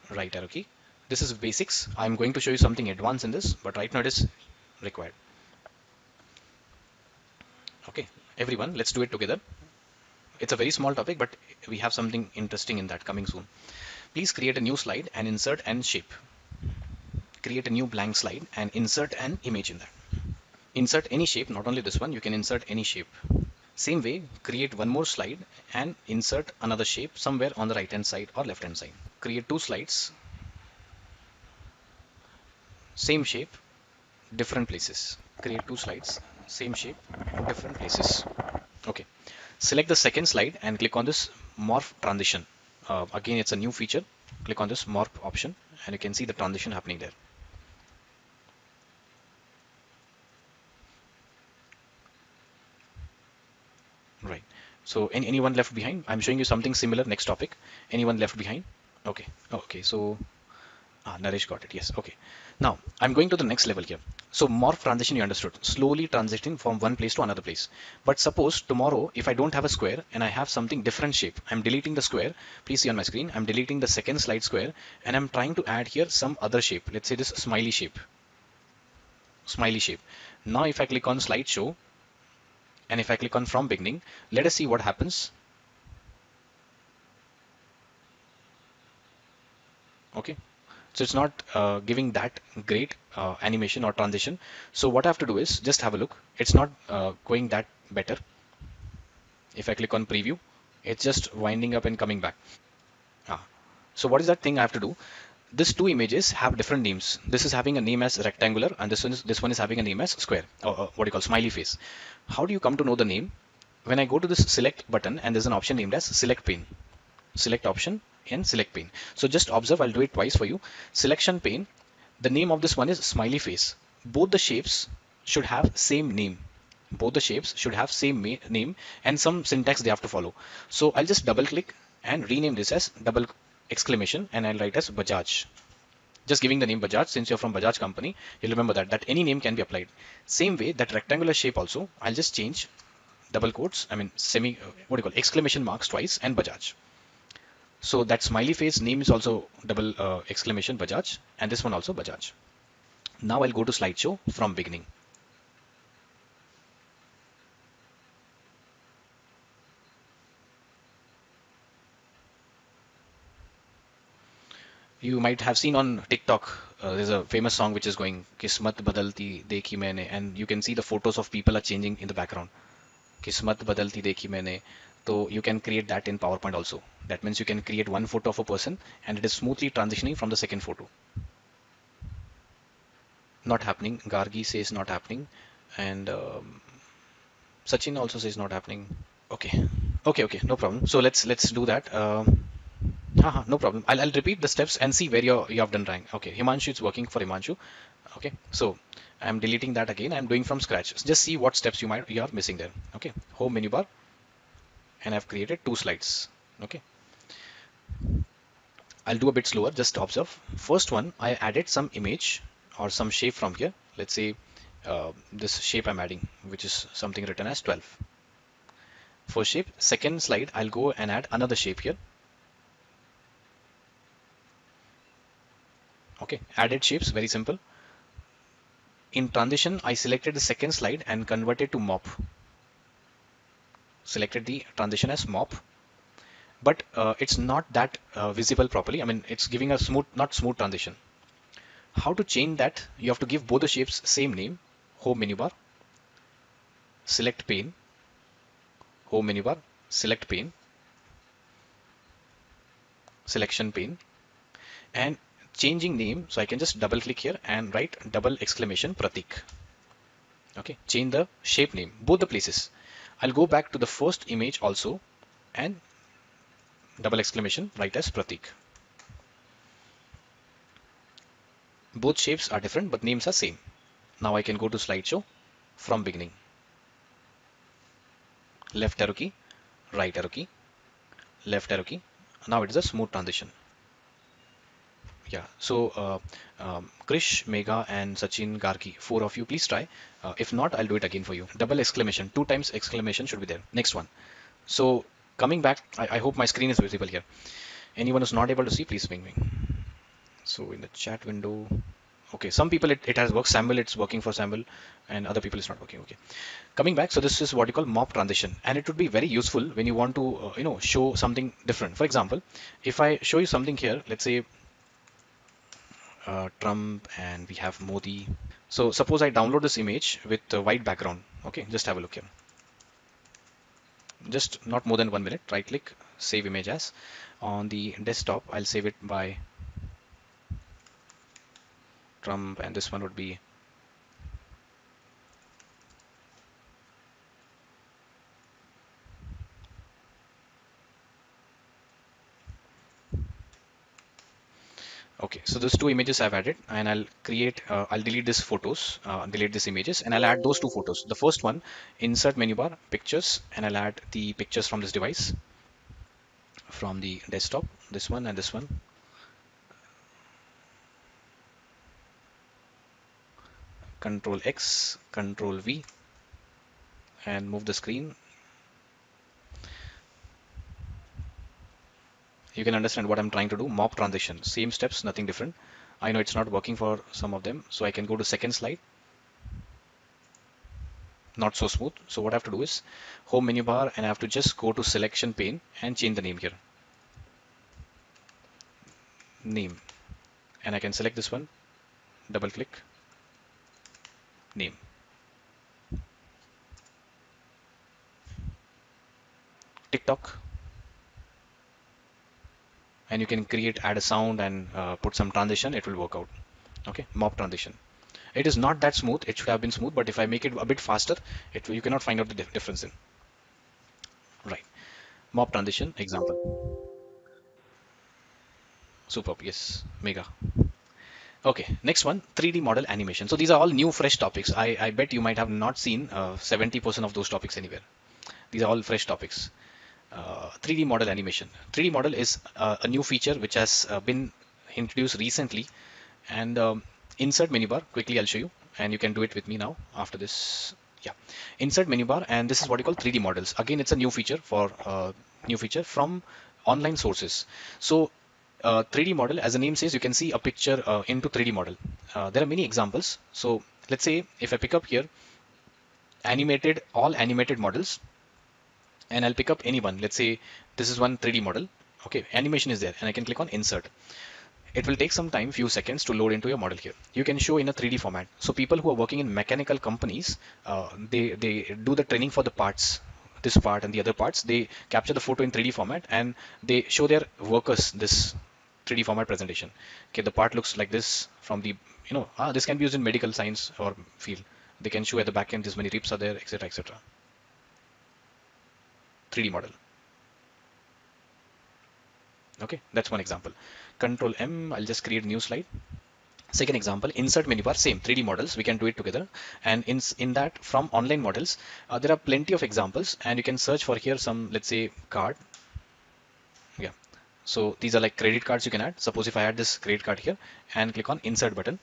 right arrow key, this is basics. I'm going to show you something advanced in this, but right now it is required. Okay, everyone, let's do it together. It's a very small topic, but we have something interesting in that coming soon. Please create a new slide and insert an shape. Create a new blank slide and insert an image in that. Insert any shape, not only this one, you can insert any shape. Same way, create one more slide and insert another shape somewhere on the right hand side or left hand side. Create two slides, same shape, different places. Create two slides, same shape, different places. Okay. Select the second slide and click on this morph transition. Again, it's a new feature. Click on this morph option and you can see the transition happening there. Right. So anyone left behind? I'm showing you something similar. Next topic. Anyone left behind? Okay. Okay. So Naresh got it. Yes. Okay. Now I'm going to the next level here. So morph transition you understood. Slowly transitioning from one place to another place. But suppose tomorrow if I don't have a square and I have something different shape, I'm deleting the square. Please see on my screen. I'm deleting the second slide square and I'm trying to add here some other shape. Let's say this smiley shape. Smiley shape. Now if I click on slideshow and if I click on from beginning, let us see what happens. Okay. So it's not giving that great animation or transition. So what I have to do is just have a look. It's not going that better. If I click on preview, it's just winding up and coming back. Ah. So what is that thing I have to do? These two images have different names. This is having a name as rectangular and this one is having a name as square, or what do you call smiley face. How do you come to know the name? When I go to this select button and there's an option named as select pane. Select option and select pane. So just observe, I'll do it twice for you. Selection pane, the name of this one is smiley face. Both the shapes should have same name. Both the shapes should have same name and some syntax they have to follow. So I'll just double click and rename this as double exclamation and I'll write as Bajaj. Just giving the name Bajaj, since you're from Bajaj company, you'll remember that any name can be applied. Same way, that rectangular shape also, I'll just change double quotes, I mean what do you call, exclamation marks twice and Bajaj. So that smiley face name is also double exclamation Bajaj and this one also Bajaj. Now I'll go to slideshow from beginning. You might have seen on TikTok, there's a famous song which is going Kismat Badalti Dekhi Maine, and you can see the photos of people are changing in the background. Kismat Badalti Dekhi Maine. So you can create that in PowerPoint also. That means you can create one photo of a person and it is smoothly transitioning from the second photo. Not happening. Gargi says not happening, and Sachin also says not happening. Okay, okay, no problem. So let's do that. No problem. I'll repeat the steps and see where you have done rank. Okay, Himanshu, it's working for Himanshu. Okay, so I'm deleting that again. I'm doing from scratch. Just see what steps you are missing there. Okay, home menu bar, and I've created two slides. Okay, I'll do a bit slower. Just observe. First one, I added some image or some shape from here. Let's say this shape I'm adding, which is something written as 12. First shape. Second slide, I'll go and add another shape here. Okay, added shapes, very simple. In transition, I selected the second slide and converted to mop. Selected the transition as mop, but it's not that visible properly. I mean, it's giving a smooth, not smooth transition. How to change that? You have to give both the shapes same name. Home menu bar, select pane, home menu bar, select pane, selection pane, and changing name. So I can just double click here and write double exclamation Pratik. Okay, change the shape name, both the places. I'll go back to the first image also and double exclamation write as Pratik. Both shapes are different but names are same. Now I can go to slideshow from beginning. Left arrow key, right arrow key, left arrow key. Now it is a smooth transition. Yeah, so Krish, Megha, and Sachin, Gargi, four of you, please try. If not, I'll do it again for you. Double exclamation, two times exclamation should be there. Next one. So coming back, I hope my screen is visible here. Anyone who's not able to see, please ping me. So in the chat window, okay, some people it has worked. Samuel, it's working for Samuel, and other people it's not working. Okay, coming back. So this is what you call mop transition, and it would be very useful when you want to, show something different. For example, if I show you something here, let's say Trump and we have Modi. So suppose I download this image with the white background. Okay, just have a look here. Just not more than 1 minute. Right click, save image as. On the desktop, I'll save it by Trump, and this one would be okay. So those two images I've added, and I'll delete these photos, delete these images, and I'll add those two photos. The first one, insert menu bar, pictures, and I'll add the pictures from this device, from the desktop, this one and this one. Control X, Control V, and move the screen. You can understand what I'm trying to do. Mop transition, same steps, nothing different. I know it's not working for some of them, so I can go to second slide. Not so smooth. So what I have to do is home menu bar, and I have to just go to selection pane and change the name here. Name, and I can select this one, double click, name. TikTok, and you can add a sound and put some transition. It will work out. Okay, mop transition. It is not that smooth. It should have been smooth, but if I make it a bit faster, you cannot find out the difference in. Right. Mop transition example. Superb. Yes. Mega. Okay. Next one, 3D model animation. So these are all new, fresh topics. I bet you might have not seen 70% of those topics anywhere. These are all fresh topics. 3D model animation. 3D model is a new feature which has been introduced recently. And insert menu bar. Quickly, I'll show you, and you can do it with me now after this. Yeah, insert menu bar, and this is what you call 3D models. Again, it's a new feature from online sources. So 3D model, as the name says, you can see a picture into 3D model. There are many examples. So let's say if I pick up here all animated models, and I'll pick up any one. Let's say this is one 3D model. Okay, animation is there, and I can click on insert. It will take some time, few seconds to load into your model here. You can show in a 3D format. So people who are working in mechanical companies, they do the training for the parts, this part and the other parts. They capture the photo in 3D format, and they show their workers this 3D format presentation. Okay, the part looks like this from the, this can be used in medical science or field. They can show at the back end this many ribs are there, etc., etc. 3D model. Okay, that's one example. Control M, I'll just create a new slide. Second example, insert menu bar, same 3D models, we can do it together. And in that, from online models, there are plenty of examples, and you can search for here some, let's say, card. Yeah, so these are like credit cards you can add. Suppose if I add this credit card here and click on insert button.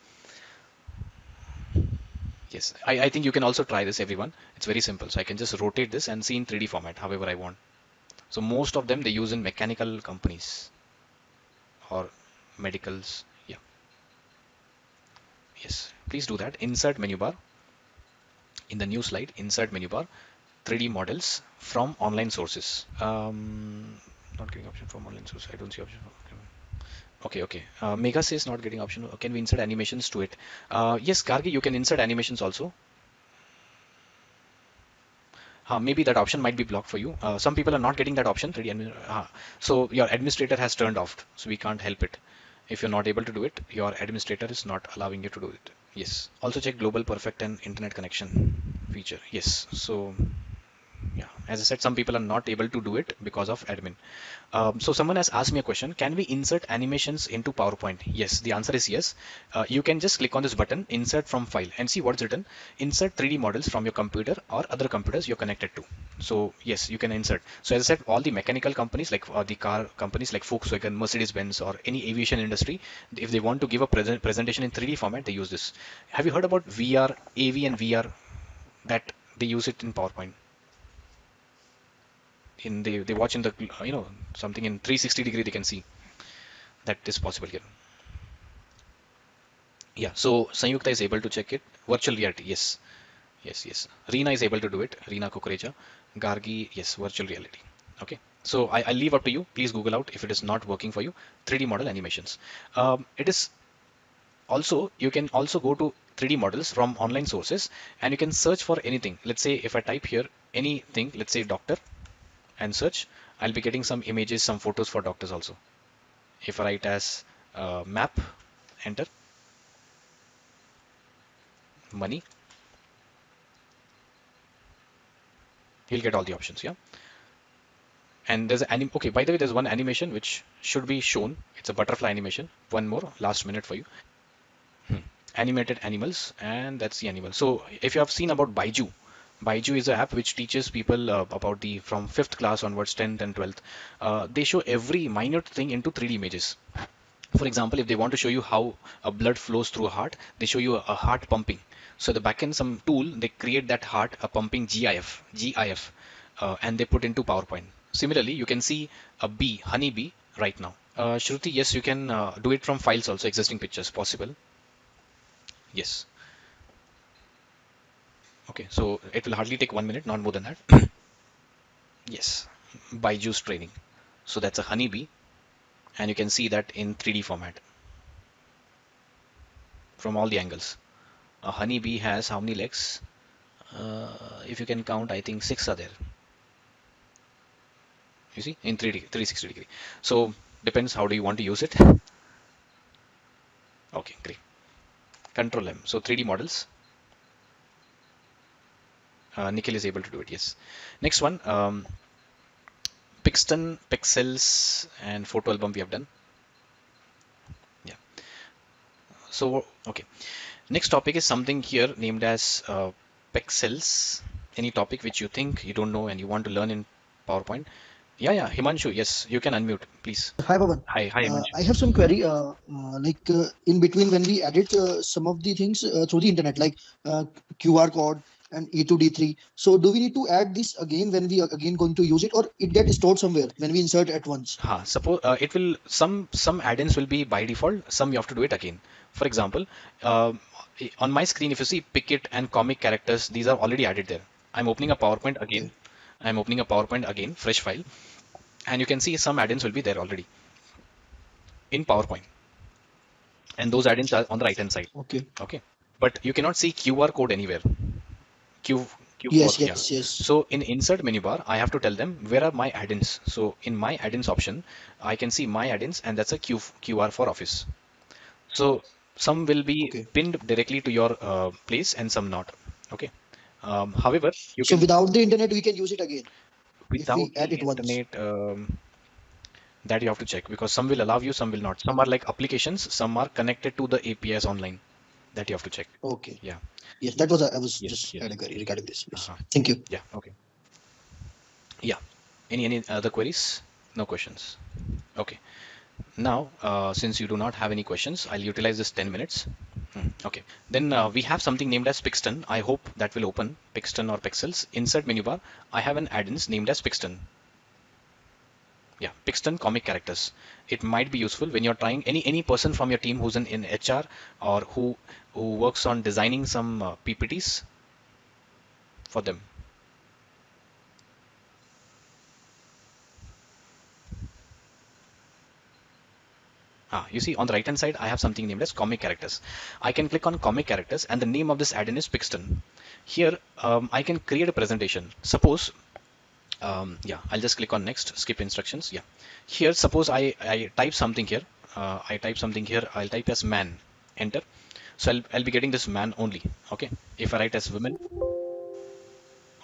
Yes, I think you can also try this, everyone. It's very simple. So I can just rotate this and see in 3D format however I want. So most of them they use in mechanical companies or medicals. Yeah, yes, please do that. Insert menu bar. In the new slide, insert menu bar, 3D models from online sources. Not getting option from online source. I don't see option. Okay. Mega says not getting option. Can we insert animations to it? Yes, Gargi, you can insert animations also. Maybe that option might be blocked for you. Some people are not getting that option. So your administrator has turned off, so we can't help it. If you're not able to do it, your administrator is not allowing you to do it. Yes. Also check global perfect and internet connection feature. Yes. So yeah, As I said, some people are not able to do it because of admin. So someone has asked me a question, can we insert animations into PowerPoint? Yes, the answer is yes. You can just click on this button, insert from file, and see what's written. Insert 3D models from your computer or other computers you're connected to. So yes, you can insert. So as I said, all the mechanical companies like the car companies like Volkswagen, Mercedes-Benz, or any aviation industry, if they want to give a presentation in 3D format, they use this. Have you heard about VR, AV and VR, that they use it in PowerPoint? They watch in the something in 360 degree, they can see that is possible here. Yeah, so Sanyukta is able to check it. Virtual reality, yes, yes, yes. Reena is able to do it. Reena Kukureja. Gargi, yes, virtual reality. Okay, so I'll leave up to you. Please Google out if it is not working for you. 3D model animations. It is also, you can also go to 3D models from online sources, and you can search for anything. Let's say if I type here anything, let's say doctor, and search, I'll be getting some images, some photos for doctors also. If I write as map, enter, money, you'll get all the options. Yeah. And there's okay, by the way, there's one animation which should be shown. It's a butterfly animation. One more last minute for you. Animated animals, and that's the animal. So if you have seen about Baiju is an app which teaches people about the from 5th class onwards, 10th and 12th. They show every minute thing into 3D images. For example, if they want to show you how a blood flows through a heart, they show you a heart pumping. So the backend some tool, they create that heart a pumping GIF, and they put into PowerPoint. Similarly, you can see a bee, honey bee, right now. Shruti, yes, you can do it from files also, existing pictures, possible. Yes. Okay, so it will hardly take 1 minute, not more than that. Yes, Baiju's training. So that's a honeybee, and you can see that in 3D format from all the angles. A honeybee has how many legs? If you can count, I think 6 are there. You see, in 3D, 360 degree. So depends how do you want to use it. Okay, great. Control M. So 3D models. Nikhil is able to do it. Yes. Next one. Pixton, pixels, and photo album we have done. Yeah. So okay. Next topic is something here named as pixels. Any topic which you think you don't know and you want to learn in PowerPoint. Yeah, yeah. Himanshu, yes, you can unmute, please. Hi, Pavan. Hi, Himanshu. I have some query. In between when we edit some of the things through the internet, like QR code and E2D3. So do we need to add this again when we are again going to use it, or it gets stored somewhere when we insert at once? Suppose it will some add-ins will be by default. Some you have to do it again. For example, uh, on my screen, if you see Picket and comic characters, these are already added there. I'm opening a PowerPoint again. Okay. I'm opening a PowerPoint again, fresh file, and you can see some add-ins will be there already in PowerPoint, and those add-ins are on the right hand side. Okay. Okay, but you cannot see QR code anywhere. Q Q4, Yes. yeah. Yes. Yes. So in insert menu bar, I have to tell them where are my add-ins. So in my add-ins option, I can see my add-ins, and that's a QR for Office. So some will be Okay. pinned directly to your place and some not. Okay. However, you So can without the internet, we can use it again if without we the add it once. internet, that you have to check because some will allow you, some will not. Some are like applications, some are connected to the APIs online that you have to check. Okay. Yeah. Yes, that was I was Yes. just Yes. had a query regarding this. Yes. Uh-huh. Thank you. Yeah. Okay. Yeah. Any other queries? No questions. Okay. Now, since you do not have any questions, I'll utilize this 10 minutes. Okay. Then we have something named as Pixton. I hope that will open Pixton or Pixels. Insert menu bar. I have an add-ins named as Pixton. Yeah, Pixton comic characters. It might be useful when you're trying any person from your team who's in HR or who works on designing some PPTs for them. You see on the right hand side, I have something named as comic characters. I can click on comic characters and the name of this add-in is Pixton. Here, I can create a presentation. Suppose, yeah, I'll just click on next, skip instructions. Yeah. Here, suppose I type something here. I'll type as man, enter. So I'll be getting this man only. Okay. If I write as women,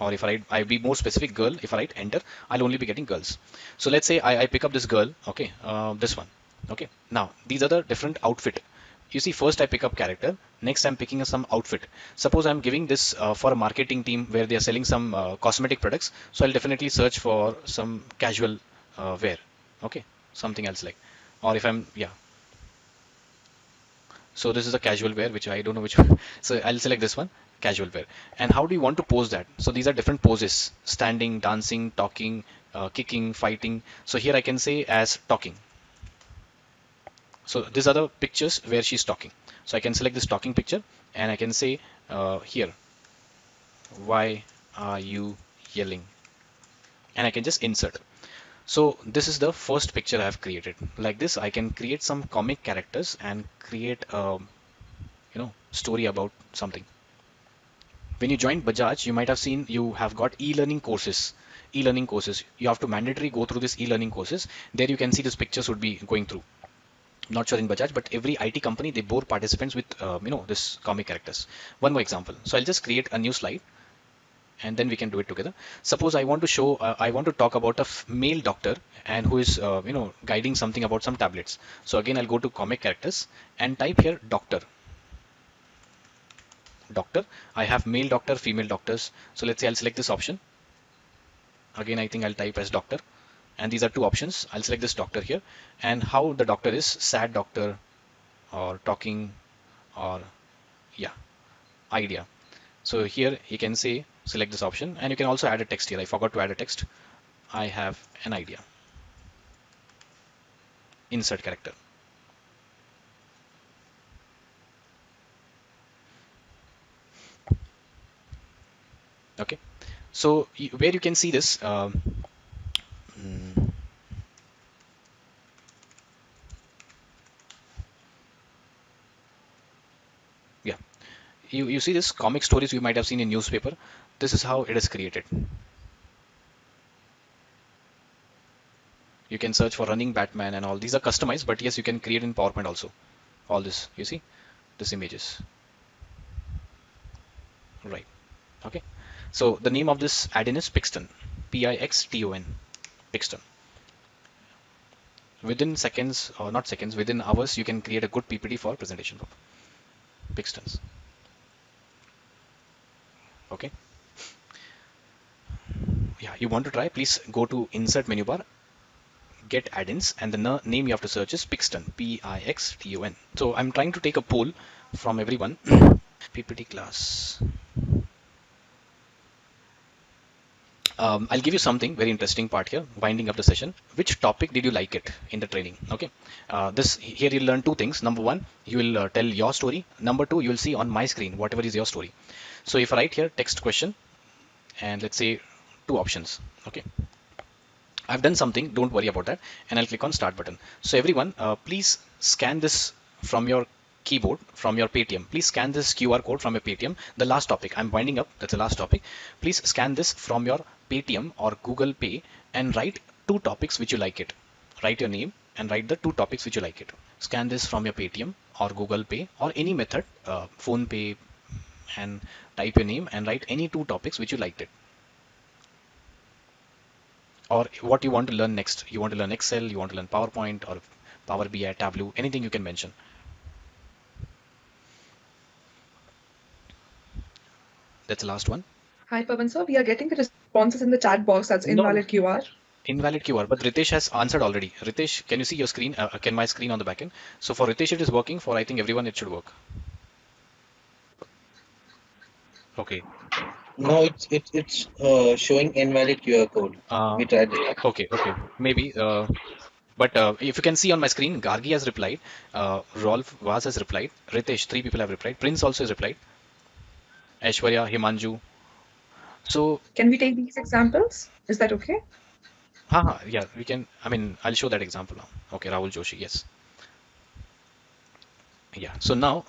or if I be more specific, girl, if I write enter, I'll only be getting girls. So let's say I pick up this girl, okay, this one, okay. Now these are the different outfit. You see, first I pick up character, next I'm picking up some outfit. Suppose I'm giving this for a marketing team where they are selling some cosmetic products, so I'll definitely search for some casual wear, okay, something else like, or if I'm, yeah, so this is a casual wear, which I don't know which one. So I'll select this one, casual wear. And how do you want to pose that? So these are different poses: standing, dancing, talking, kicking, fighting. So here I can say as talking. So these are the pictures where she's talking. So I can select this talking picture and I can say here, why are you yelling? And I can just insert. So this is the first picture I have created. Like this, I can create some comic characters and create a story about something. When you join Bajaj, you might have seen you have got e-learning courses. E-learning courses. You have to mandatory go through this e-learning courses. There you can see these pictures would be going through. Not sure in Bajaj, but every IT company they bore participants with this comic characters. One more example. So I'll just create a new slide and then we can do it together. Suppose I want to show, I want to talk about a male doctor and who is guiding something about some tablets. So again I'll go to comic characters and type here doctor. Doctor. I have male doctor, female doctors. So let's say I'll select this option. Again, I think I'll type as doctor. And these are two options. I'll select this doctor here. And how the doctor is, sad doctor or talking or yeah, idea. So here you can say select this option and you can also add a text here. I forgot to add a text. I have an idea. Insert character. Okay. So where you can see this, yeah, you see this comic stories you might have seen in newspaper. This is how it is created. You can search for running Batman and all. These are customized, but yes, you can create in PowerPoint also. All this, you see, this images, right? Okay. So the name of this add-in is Pixton, Pixton, Pixton. Within seconds, or not seconds, within hours, you can create a good PPT for presentation. Pixtons. Okay. Yeah, you want to try? Please go to Insert menu bar, get add-ins, and the name you have to search is Pixton, Pixton. So I'm trying to take a poll from everyone. PPT class. I'll give you something very interesting part here, winding up the session. Which topic did you like it in the training? Okay, this here you'll learn two things. Number one, you will tell your story. Number two, you'll see on my screen whatever is your story. So if I write here text question and let's say two options, okay, I've done something, don't worry about that, and I'll click on start button. So everyone, please scan this from your keyboard, from your Paytm. Please scan this QR code from your Paytm. The last topic, I'm winding up, that's the last topic. Please scan this from your Paytm or Google Pay and write two topics which you like it. Write your name and write the two topics which you like it. Scan this from your Paytm or Google Pay or any method, Phone Pay, and type your name and write any two topics which you liked it. Or what you want to learn next. You want to learn Excel, you want to learn PowerPoint or Power BI, Tableau, anything you can mention. That's the last one. Hi, Pavan sir. We are getting the responses in the chat box. That's invalid QR. Invalid QR, but Ritesh has answered already. Ritesh, can you see your screen? Can my screen on the back end? So for Ritesh, it is working. For I think everyone, it should work. Okay. No, it's showing invalid QR code. We tried it. Okay. Maybe. But if you can see on my screen, Gargi has replied. Rolf Vaz has replied. Ritesh, three people have replied. Prince also has replied. Aishwarya, Himanju. So Can we take these examples? Is that okay? yeah, we can. I mean, I'll show that example now. Okay, Rahul Joshi, yes. Yeah. So now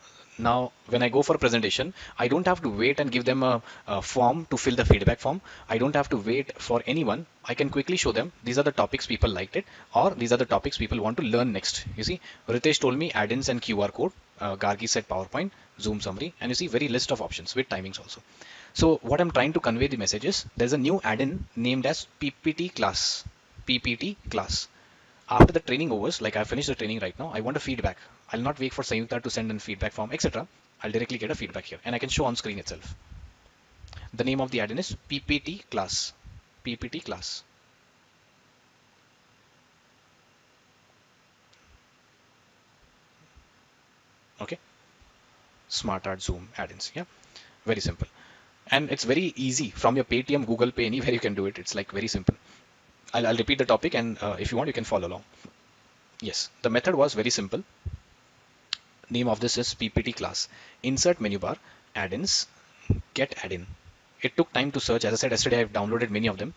when I go for a presentation, I don't have to wait and give them a form to fill the feedback form. I don't have to wait for anyone. I can quickly show them these are the topics people liked it, or these are the topics people want to learn next. You see, Ritesh told me add-ins and QR code. Gargi said PowerPoint, Zoom summary, and you see very list of options with timings also. So what I'm trying to convey the message is there's a new add-in named as PPT class. PPT class. After the training overs, like I finished the training right now, I want a feedback. I'll not wait for Sayukta to send in feedback form, etc. I'll directly get a feedback here and I can show on screen itself. The name of the add-in is PPT class. PPT class. Okay. Smart Art Zoom add-ins. Yeah. Very simple. And it's very easy from your Paytm, Google Pay, anywhere you can do it. It's like very simple. I'll repeat the topic and if you want, you can follow along. Yes, the method was very simple. Name of this is PPT class. Insert menu bar, add-ins, get add-in. It took time to search. As I said yesterday, I've downloaded many of them.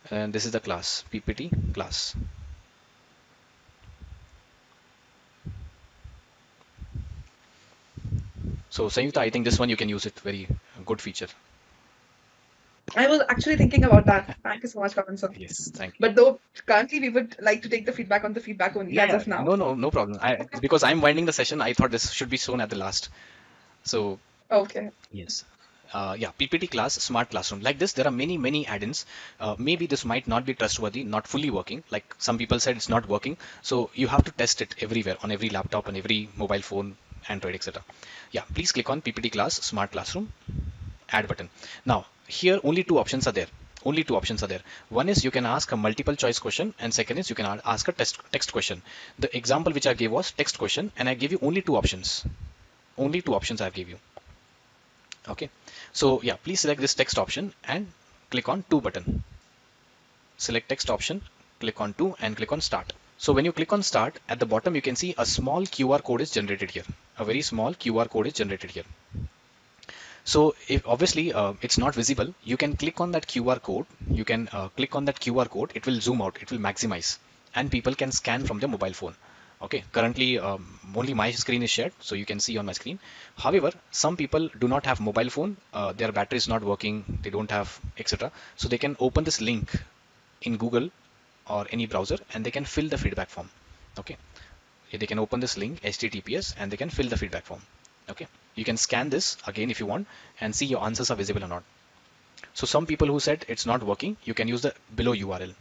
And this is the class, PPT class. So Sayukta, I think this one you can use it. Very good feature. I was actually thinking about that. Thank you so much, Pavan sir. Yes, thank you. But though currently we would like to take the feedback on the feedback only as of now. No problem. Because I'm winding the session, I thought this should be shown at the last. So Okay. yes. Yeah, PPT class, smart classroom. Like this, there are many add-ins. Maybe this might not be trustworthy, not fully working. Like some people said it's not working. So you have to test it everywhere, on every laptop, on every mobile phone, Android, etc. Yeah, please click on PPT class, smart classroom, add button. Now, here only two options are there. Only two options are there. One is you can ask a multiple choice question, and second is you can ask a text question. The example which I gave was text question, and I gave you only two options. Only two options I gave you. Okay, so yeah, please select this text option and click on 2 button. Select text option, click on 2 and click on start. So when you click on start, at the bottom you can see a small QR code is generated here. A very small QR code is generated here. So if obviously it's not visible, you can click on that QR code. You can click on that QR code. It will zoom out. It will maximize, and people can scan from their mobile phone. Okay, currently only my screen is shared, so you can see on my screen. However, some people do not have mobile phone. Their battery is not working. They don't have etc. So they can open this link in Google or any browser, and they can fill the feedback form. Okay, they can open this link HTTPS and they can fill the feedback form. Okay, you can scan this again if you want and see your answers are visible or not. So some people who said it's not working, you can use the below URL.